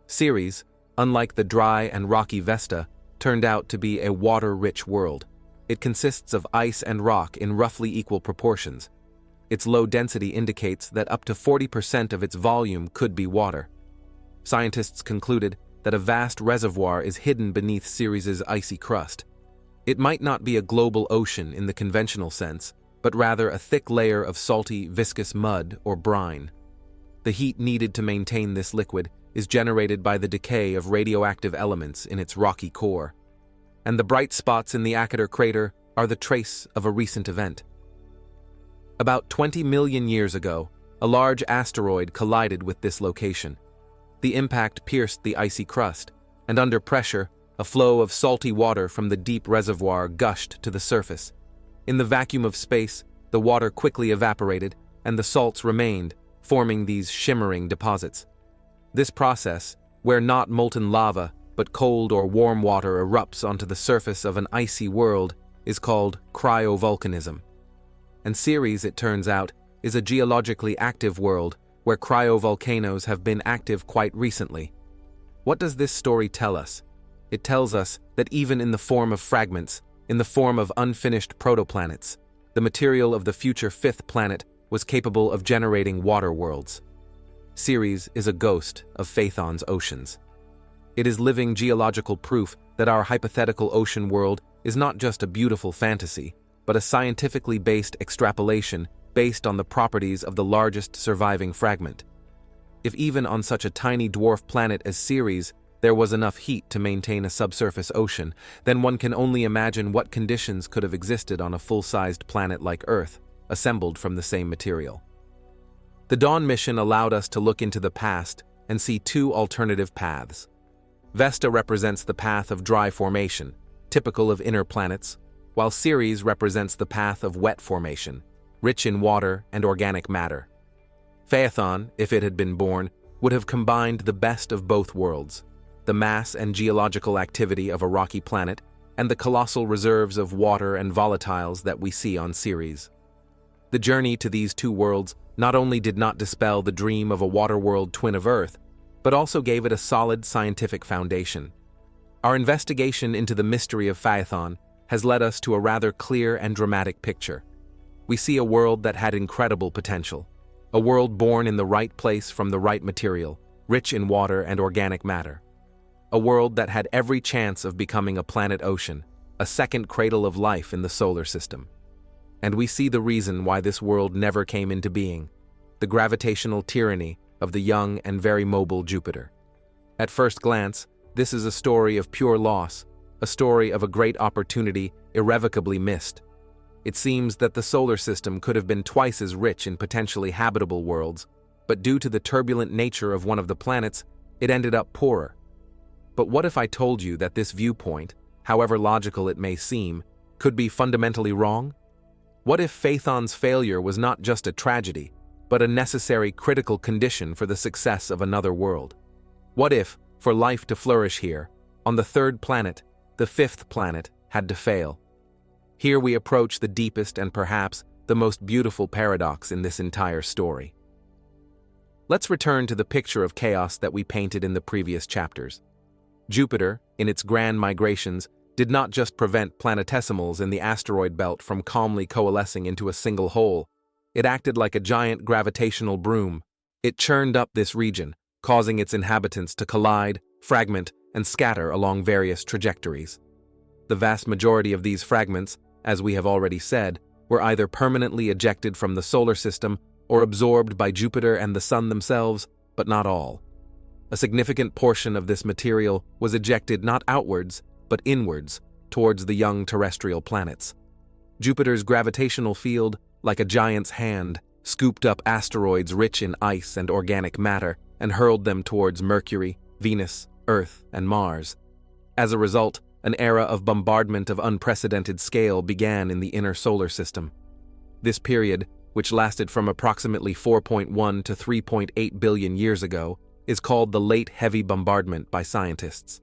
Ceres, unlike the dry and rocky Vesta, turned out to be a water-rich world. It consists of ice and rock in roughly equal proportions. Its low density indicates that up to 40% of its volume could be water. Scientists concluded that a vast reservoir is hidden beneath Ceres' icy crust. It might not be a global ocean in the conventional sense, but rather a thick layer of salty, viscous mud or brine. The heat needed to maintain this liquid is generated by the decay of radioactive elements in its rocky core. And the bright spots in the Achater crater are the trace of a recent event. About 20 million years ago, a large asteroid collided with this location. The impact pierced the icy crust, and under pressure, a flow of salty water from the deep reservoir gushed to the surface. In the vacuum of space, the water quickly evaporated, and the salts remained, forming these shimmering deposits. This process, where not molten lava, but cold or warm water erupts onto the surface of an icy world, is called cryovolcanism. And Ceres, it turns out, is a geologically active world where cryovolcanoes have been active quite recently. What does this story tell us? It tells us that even in the form of fragments, in the form of unfinished protoplanets, the material of the future fifth planet was capable of generating water worlds. Ceres is a ghost of Phaeton's oceans. It is living geological proof that our hypothetical ocean world is not just a beautiful fantasy, but a scientifically based extrapolation based on the properties of the largest surviving fragment. If even on such a tiny dwarf planet as Ceres there was enough heat to maintain a subsurface ocean, then one can only imagine what conditions could have existed on a full-sized planet like Earth, assembled from the same material. The Dawn mission allowed us to look into the past and see two alternative paths. Vesta represents the path of dry formation, typical of inner planets, while Ceres represents the path of wet formation, rich in water and organic matter. Phaeton, if it had been born, would have combined the best of both worlds, the mass and geological activity of a rocky planet, and the colossal reserves of water and volatiles that we see on Ceres. The journey to these two worlds not only did not dispel the dream of a water world twin of Earth, but also gave it a solid scientific foundation. Our investigation into the mystery of Phaeton has led us to a rather clear and dramatic picture. We see a world that had incredible potential, a world born in the right place from the right material, rich in water and organic matter. A world that had every chance of becoming a planet ocean, a second cradle of life in the solar system. And we see the reason why this world never came into being, the gravitational tyranny of the young and very mobile Jupiter. At first glance, this is a story of pure loss, a story of a great opportunity irrevocably missed. It seems that the solar system could have been twice as rich in potentially habitable worlds, but due to the turbulent nature of one of the planets, it ended up poorer. But what if I told you that this viewpoint, however logical it may seem, could be fundamentally wrong? What if Phaeton's failure was not just a tragedy, but a necessary critical condition for the success of another world? What if, for life to flourish here, on the third planet, the fifth planet had to fail? Here we approach the deepest and perhaps the most beautiful paradox in this entire story. Let's return to the picture of chaos that we painted in the previous chapters. Jupiter, in its grand migrations, did not just prevent planetesimals in the asteroid belt from calmly coalescing into a single whole. It acted like a giant gravitational broom. It churned up this region, causing its inhabitants to collide, fragment, and scatter along various trajectories. The vast majority of these fragments, as we have already said, were either permanently ejected from the solar system or absorbed by Jupiter and the Sun themselves, but not all. A significant portion of this material was ejected not outwards, but inwards, towards the young terrestrial planets. Jupiter's gravitational field, like a giant's hand, scooped up asteroids rich in ice and organic matter and hurled them towards Mercury, Venus, Earth, and Mars. As a result, an era of bombardment of unprecedented scale began in the inner solar system. This period, which lasted from approximately 4.1 to 3.8 billion years ago, is called the Late Heavy Bombardment by scientists.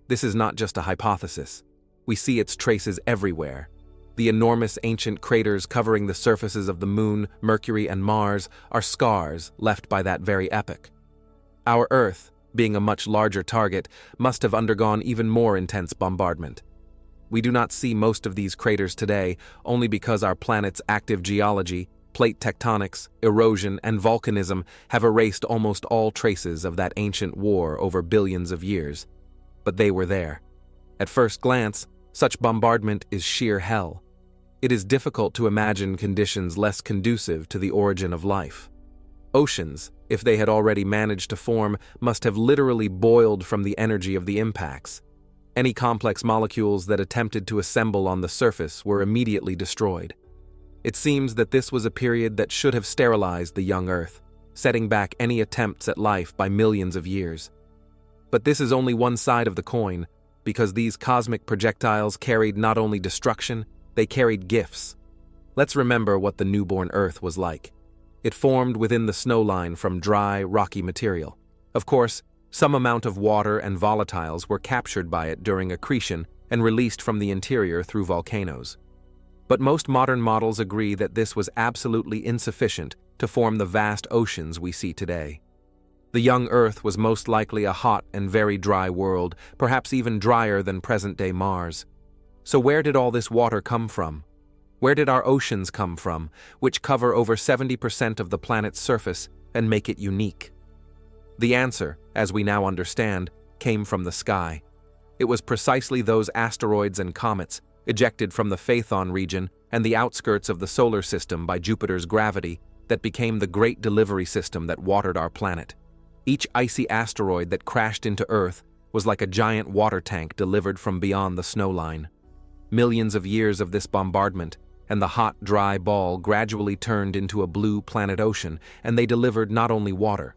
This is not just a hypothesis. We see its traces everywhere. The enormous ancient craters covering the surfaces of the Moon, Mercury, and Mars are scars left by that very epoch. Our Earth, being a much larger target, must have undergone even more intense bombardment. We do not see most of these craters today only because our planet's active geology, plate tectonics, erosion, and volcanism have erased almost all traces of that ancient war over billions of years. But they were there. At first glance, such bombardment is sheer hell. It is difficult to imagine conditions less conducive to the origin of life. Oceans, if they had already managed to form, must have literally boiled from the energy of the impacts. Any complex molecules that attempted to assemble on the surface were immediately destroyed. It seems that this was a period that should have sterilized the young Earth, setting back any attempts at life by millions of years. But this is only one side of the coin, because these cosmic projectiles carried not only destruction, they carried gifts. Let's remember what the newborn Earth was like. It formed within the snowline from dry, rocky material. Of course, some amount of water and volatiles were captured by it during accretion and released from the interior through volcanoes. But most modern models agree that this was absolutely insufficient to form the vast oceans we see today. The young Earth was most likely a hot and very dry world, perhaps even drier than present-day Mars. So where did all this water come from? Where did our oceans come from, which cover over 70% of the planet's surface and make it unique? The answer, as we now understand, came from the sky. It was precisely those asteroids and comets, ejected from the Phaeton region and the outskirts of the solar system by Jupiter's gravity, that became the great delivery system that watered our planet. Each icy asteroid that crashed into Earth was like a giant water tank delivered from beyond the snowline. Millions of years of this bombardment, and the hot, dry ball gradually turned into a blue planet ocean, and they delivered not only water.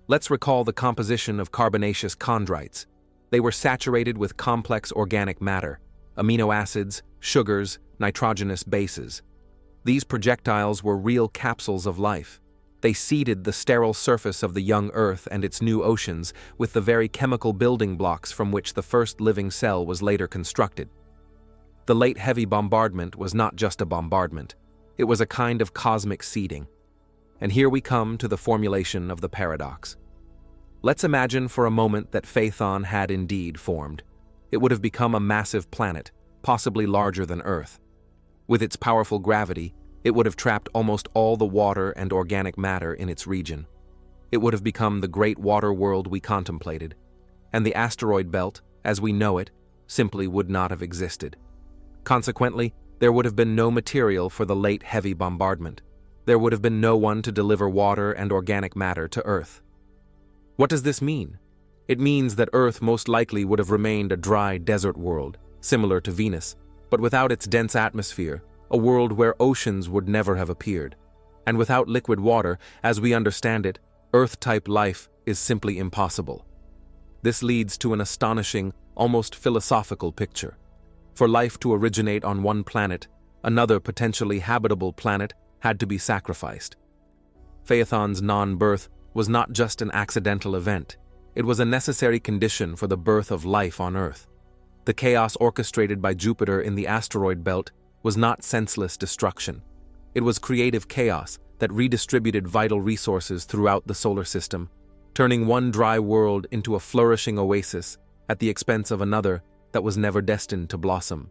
Let's recall the composition of carbonaceous chondrites. They were saturated with complex organic matter, amino acids, sugars, nitrogenous bases. These projectiles were real capsules of life. They seeded the sterile surface of the young Earth and its new oceans with the very chemical building blocks from which the first living cell was later constructed. The late heavy bombardment was not just a bombardment. It was a kind of cosmic seeding. And here we come to the formulation of the paradox. Let's imagine for a moment that Phaeton had indeed formed. It would have become a massive planet, possibly larger than Earth. With its powerful gravity, it would have trapped almost all the water and organic matter in its region. It would have become the great water world we contemplated, and the asteroid belt, as we know it, simply would not have existed. Consequently, there would have been no material for the late heavy bombardment. There would have been no one to deliver water and organic matter to Earth. What does this mean? It means that Earth most likely would have remained a dry desert world, similar to Venus, but without its dense atmosphere, a world where oceans would never have appeared. And without liquid water, as we understand it, Earth-type life is simply impossible. This leads to an astonishing, almost philosophical picture. For life to originate on one planet, another potentially habitable planet had to be sacrificed. Phaeton's non-birth was not just an accidental event. It was a necessary condition for the birth of life on Earth. The chaos orchestrated by Jupiter in the asteroid belt was not senseless destruction. It was creative chaos that redistributed vital resources throughout the solar system, turning one dry world into a flourishing oasis at the expense of another that was never destined to blossom.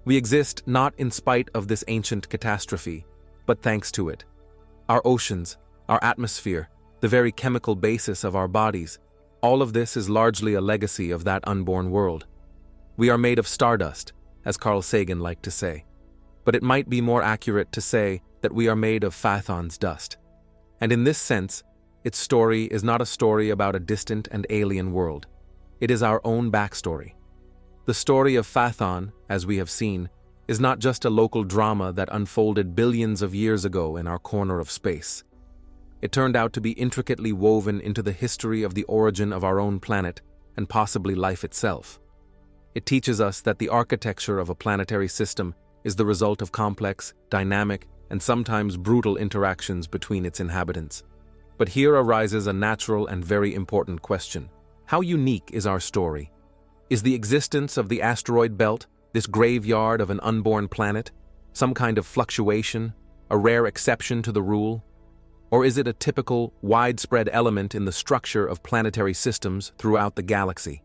We exist not in spite of this ancient catastrophe, but thanks to it. Our oceans, our atmosphere, the very chemical basis of our bodies, all of this is largely a legacy of that unborn world. We are made of stardust, as Carl Sagan liked to say, but it might be more accurate to say that we are made of Phaeton's dust. And in this sense, its story is not a story about a distant and alien world. It is our own backstory. The story of Phaeton, as we have seen, is not just a local drama that unfolded billions of years ago in our corner of space. It turned out to be intricately woven into the history of the origin of our own planet and possibly life itself. It teaches us that the architecture of a planetary system is the result of complex, dynamic, and sometimes brutal interactions between its inhabitants. But here arises a natural and very important question. How unique is our story? Is the existence of the asteroid belt, this graveyard of an unborn planet, some kind of fluctuation, a rare exception to the rule? Or is it a typical, widespread element in the structure of planetary systems throughout the galaxy?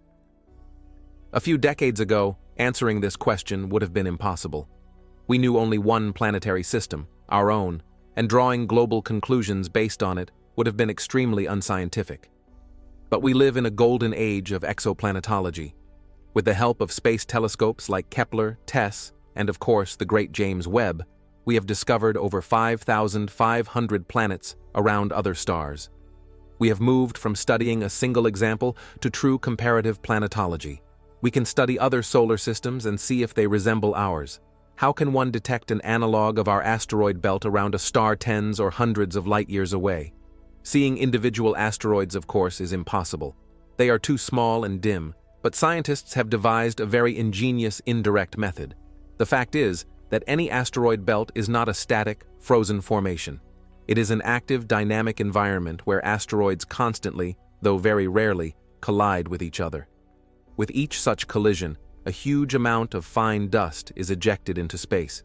A few decades ago, answering this question would have been impossible. We knew only one planetary system, our own, and drawing global conclusions based on it would have been extremely unscientific. But we live in a golden age of exoplanetology. With the help of space telescopes like Kepler, TESS, and of course the great James Webb, we have discovered over 5,500 planets around other stars. We have moved from studying a single example to true comparative planetology. We can study other solar systems and see if they resemble ours. How can one detect an analog of our asteroid belt around a star tens or hundreds of light years away? Seeing individual asteroids, of course, is impossible. They are too small and dim, but scientists have devised a very ingenious indirect method. The fact is that any asteroid belt is not a static, frozen formation. It is an active, dynamic environment where asteroids constantly, though very rarely, collide with each other. With each such collision, a huge amount of fine dust is ejected into space.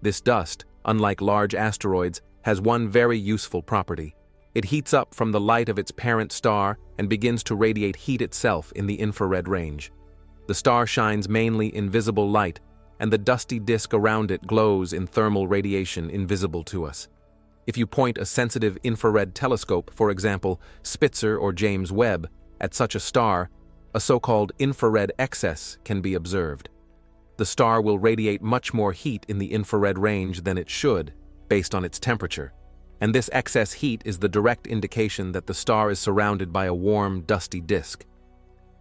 This dust, unlike large asteroids, has one very useful property. It heats up from the light of its parent star and begins to radiate heat itself in the infrared range. The star shines mainly in visible light, and the dusty disk around it glows in thermal radiation invisible to us. If you point a sensitive infrared telescope, for example, Spitzer or James Webb, at such a star, a so-called infrared excess can be observed. The star will radiate much more heat in the infrared range than it should, based on its temperature, and this excess heat is the direct indication that the star is surrounded by a warm, dusty disk.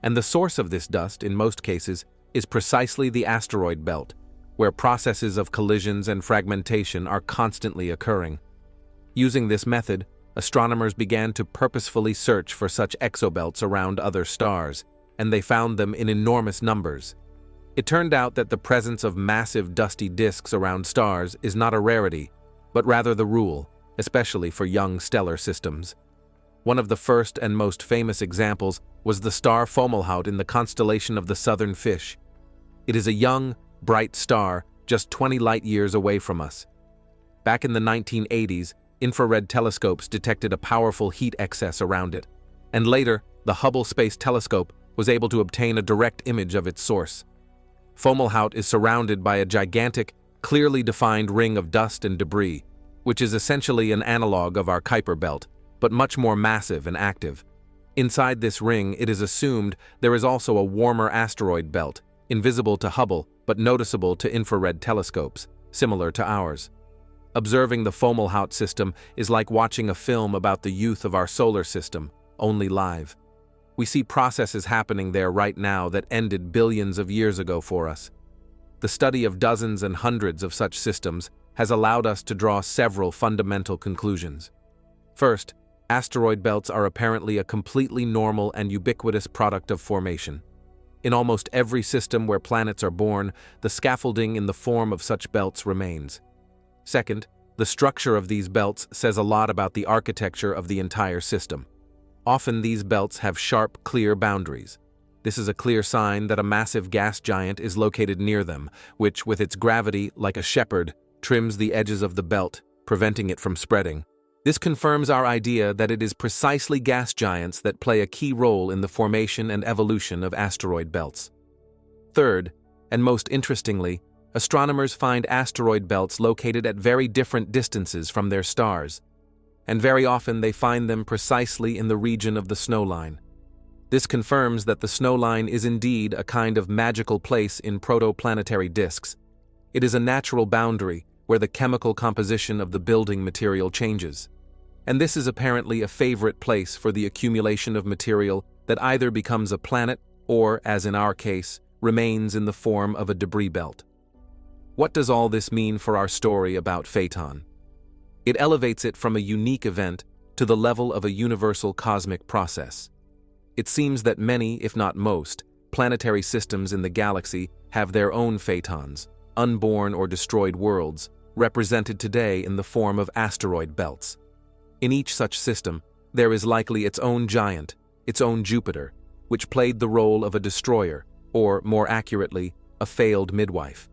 And the source of this dust, in most cases, is precisely the asteroid belt, where processes of collisions and fragmentation are constantly occurring. Using this method, astronomers began to purposefully search for such exobelts around other stars, and they found them in enormous numbers. It turned out that the presence of massive dusty disks around stars is not a rarity, but rather the rule, especially for young stellar systems. One of the first and most famous examples was the star Fomalhaut in the constellation of the Southern Fish. It is a young, bright star just 20 light-years away from us. Back in the 1980s, infrared telescopes detected a powerful heat excess around it, and later, the Hubble Space Telescope was able to obtain a direct image of its source. Fomalhaut is surrounded by a gigantic, clearly defined ring of dust and debris, which is essentially an analog of our Kuiper belt, but much more massive and active. Inside this ring, it is assumed there is also a warmer asteroid belt, invisible to Hubble but noticeable to infrared telescopes, similar to ours. Observing the Fomalhaut system is like watching a film about the youth of our solar system, only live. We see processes happening there right now that ended billions of years ago for us. The study of dozens and hundreds of such systems has allowed us to draw several fundamental conclusions. First, asteroid belts are apparently a completely normal and ubiquitous product of formation. In almost every system where planets are born, the scaffolding in the form of such belts remains. Second, the structure of these belts says a lot about the architecture of the entire system. Often these belts have sharp, clear boundaries. This is a clear sign that a massive gas giant is located near them, which, with its gravity, like a shepherd, trims the edges of the belt, preventing it from spreading. This confirms our idea that it is precisely gas giants that play a key role in the formation and evolution of asteroid belts. Third, and most interestingly, astronomers find asteroid belts located at very different distances from their stars, and very often they find them precisely in the region of the snowline. This confirms that the snowline is indeed a kind of magical place in protoplanetary disks. It is a natural boundary where the chemical composition of the building material changes. And this is apparently a favorite place for the accumulation of material that either becomes a planet or, as in our case, remains in the form of a debris belt. What does all this mean for our story about Phaeton? It elevates it from a unique event to the level of a universal cosmic process. It seems that many, if not most, planetary systems in the galaxy have their own Phaetons, unborn or destroyed worlds, represented today in the form of asteroid belts. In each such system, there is likely its own giant, its own Jupiter, which played the role of a destroyer, or, more accurately, a failed midwife.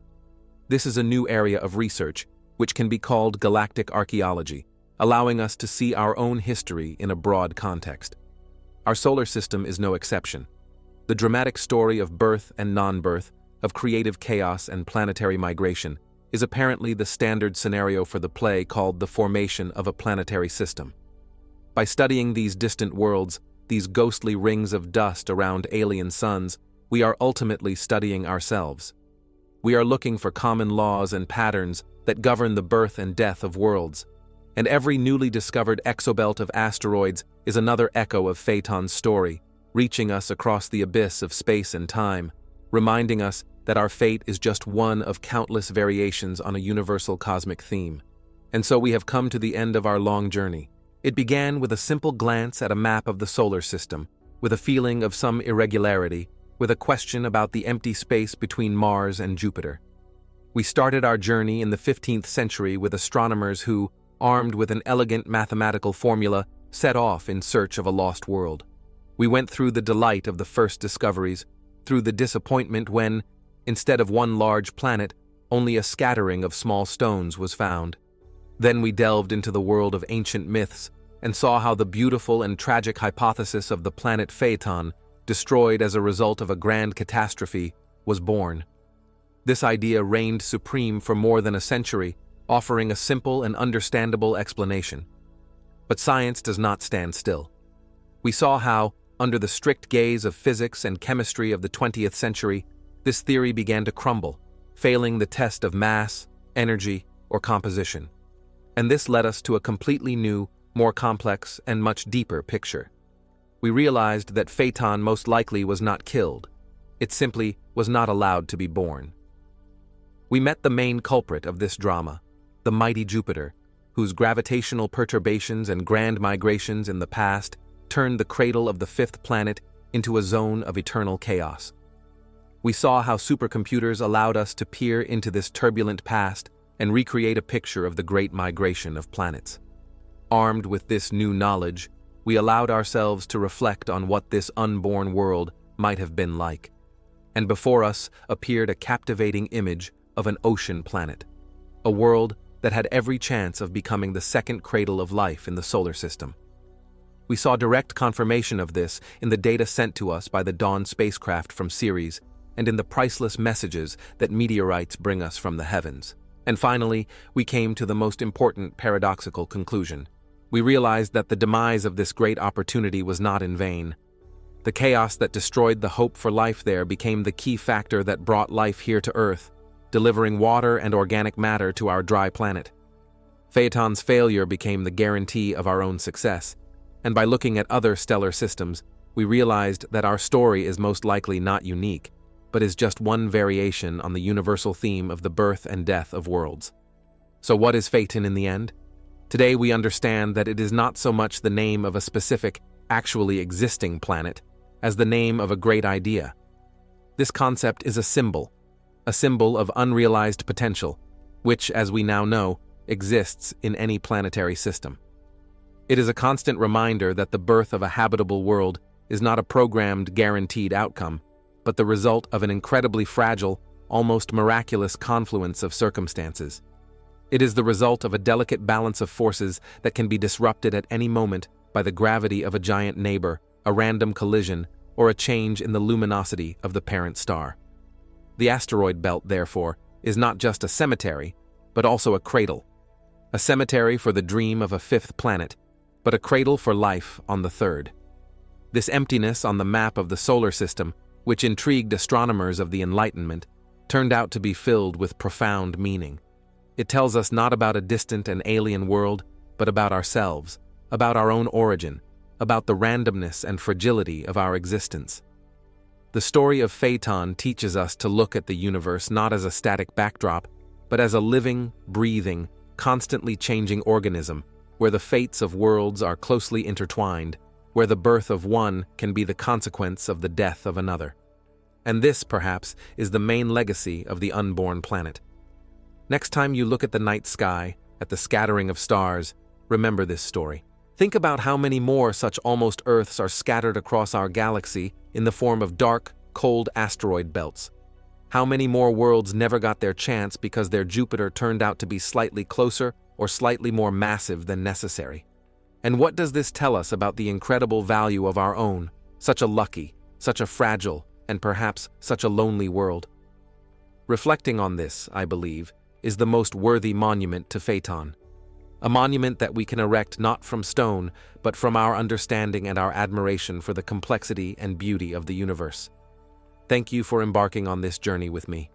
This is a new area of research, which can be called galactic archaeology, allowing us to see our own history in a broad context. Our solar system is no exception. The dramatic story of birth and non-birth, of creative chaos and planetary migration, is apparently the standard scenario for the play called the formation of a planetary system. By studying these distant worlds, these ghostly rings of dust around alien suns, we are ultimately studying ourselves. We are looking for common laws and patterns that govern the birth and death of worlds. And every newly discovered exobelt of asteroids is another echo of Phaeton's story, reaching us across the abyss of space and time, reminding us that our fate is just one of countless variations on a universal cosmic theme. And so we have come to the end of our long journey. It began with a simple glance at a map of the solar system, with a feeling of some irregularity, with a question about the empty space between Mars and Jupiter. We started our journey in the 15th century with astronomers who, armed with an elegant mathematical formula, set off in search of a lost world. We went through the delight of the first discoveries, through the disappointment when, instead of one large planet, only a scattering of small stones was found. Then we delved into the world of ancient myths and saw how the beautiful and tragic hypothesis of the planet Phaeton, destroyed as a result of a grand catastrophe, was born. This idea reigned supreme for more than a century, offering a simple and understandable explanation. But science does not stand still. We saw how, under the strict gaze of physics and chemistry of the 20th century, this theory began to crumble, failing the test of mass, energy, or composition. And this led us to a completely new, more complex, and much deeper picture. We realized that Phaeton most likely was not killed. It simply was not allowed to be born. We met the main culprit of this drama, the mighty Jupiter, whose gravitational perturbations and grand migrations in the past turned the cradle of the fifth planet into a zone of eternal chaos. We saw how supercomputers allowed us to peer into this turbulent past and recreate a picture of the great migration of planets. Armed with this new knowledge, we allowed ourselves to reflect on what this unborn world might have been like. And before us appeared a captivating image of an ocean planet, a world that had every chance of becoming the second cradle of life in the solar system. We saw direct confirmation of this in the data sent to us by the Dawn spacecraft from Ceres and in the priceless messages that meteorites bring us from the heavens. And finally, we came to the most important paradoxical conclusion. We realized that the demise of this great opportunity was not in vain. The chaos that destroyed the hope for life there became the key factor that brought life here to Earth, delivering water and organic matter to our dry planet. Phaeton's failure became the guarantee of our own success, and by looking at other stellar systems, we realized that our story is most likely not unique, but is just one variation on the universal theme of the birth and death of worlds. So what is Phaeton in the end? Today we understand that it is not so much the name of a specific, actually existing planet, as the name of a great idea. This concept is a symbol of unrealized potential, which, as we now know, exists in any planetary system. It is a constant reminder that the birth of a habitable world is not a programmed, guaranteed outcome, but the result of an incredibly fragile, almost miraculous confluence of circumstances. It is the result of a delicate balance of forces that can be disrupted at any moment by the gravity of a giant neighbor, a random collision, or a change in the luminosity of the parent star. The asteroid belt, therefore, is not just a cemetery, but also a cradle. A cemetery for the dream of a fifth planet, but a cradle for life on the third. This emptiness on the map of the solar system, which intrigued astronomers of the Enlightenment, turned out to be filled with profound meaning. It tells us not about a distant and alien world, but about ourselves, about our own origin, about the randomness and fragility of our existence. The story of Phaeton teaches us to look at the universe not as a static backdrop, but as a living, breathing, constantly changing organism, where the fates of worlds are closely intertwined, where the birth of one can be the consequence of the death of another. And this, perhaps, is the main legacy of the unborn planet. Next time you look at the night sky, at the scattering of stars, remember this story. Think about how many more such almost Earths are scattered across our galaxy in the form of dark, cold asteroid belts. How many more worlds never got their chance because their Jupiter turned out to be slightly closer or slightly more massive than necessary? And what does this tell us about the incredible value of our own, such a lucky, such a fragile, and perhaps such a lonely world? Reflecting on this, I believe, is the most worthy monument to Phaeton. A monument that we can erect not from stone, but from our understanding and our admiration for the complexity and beauty of the universe. Thank you for embarking on this journey with me.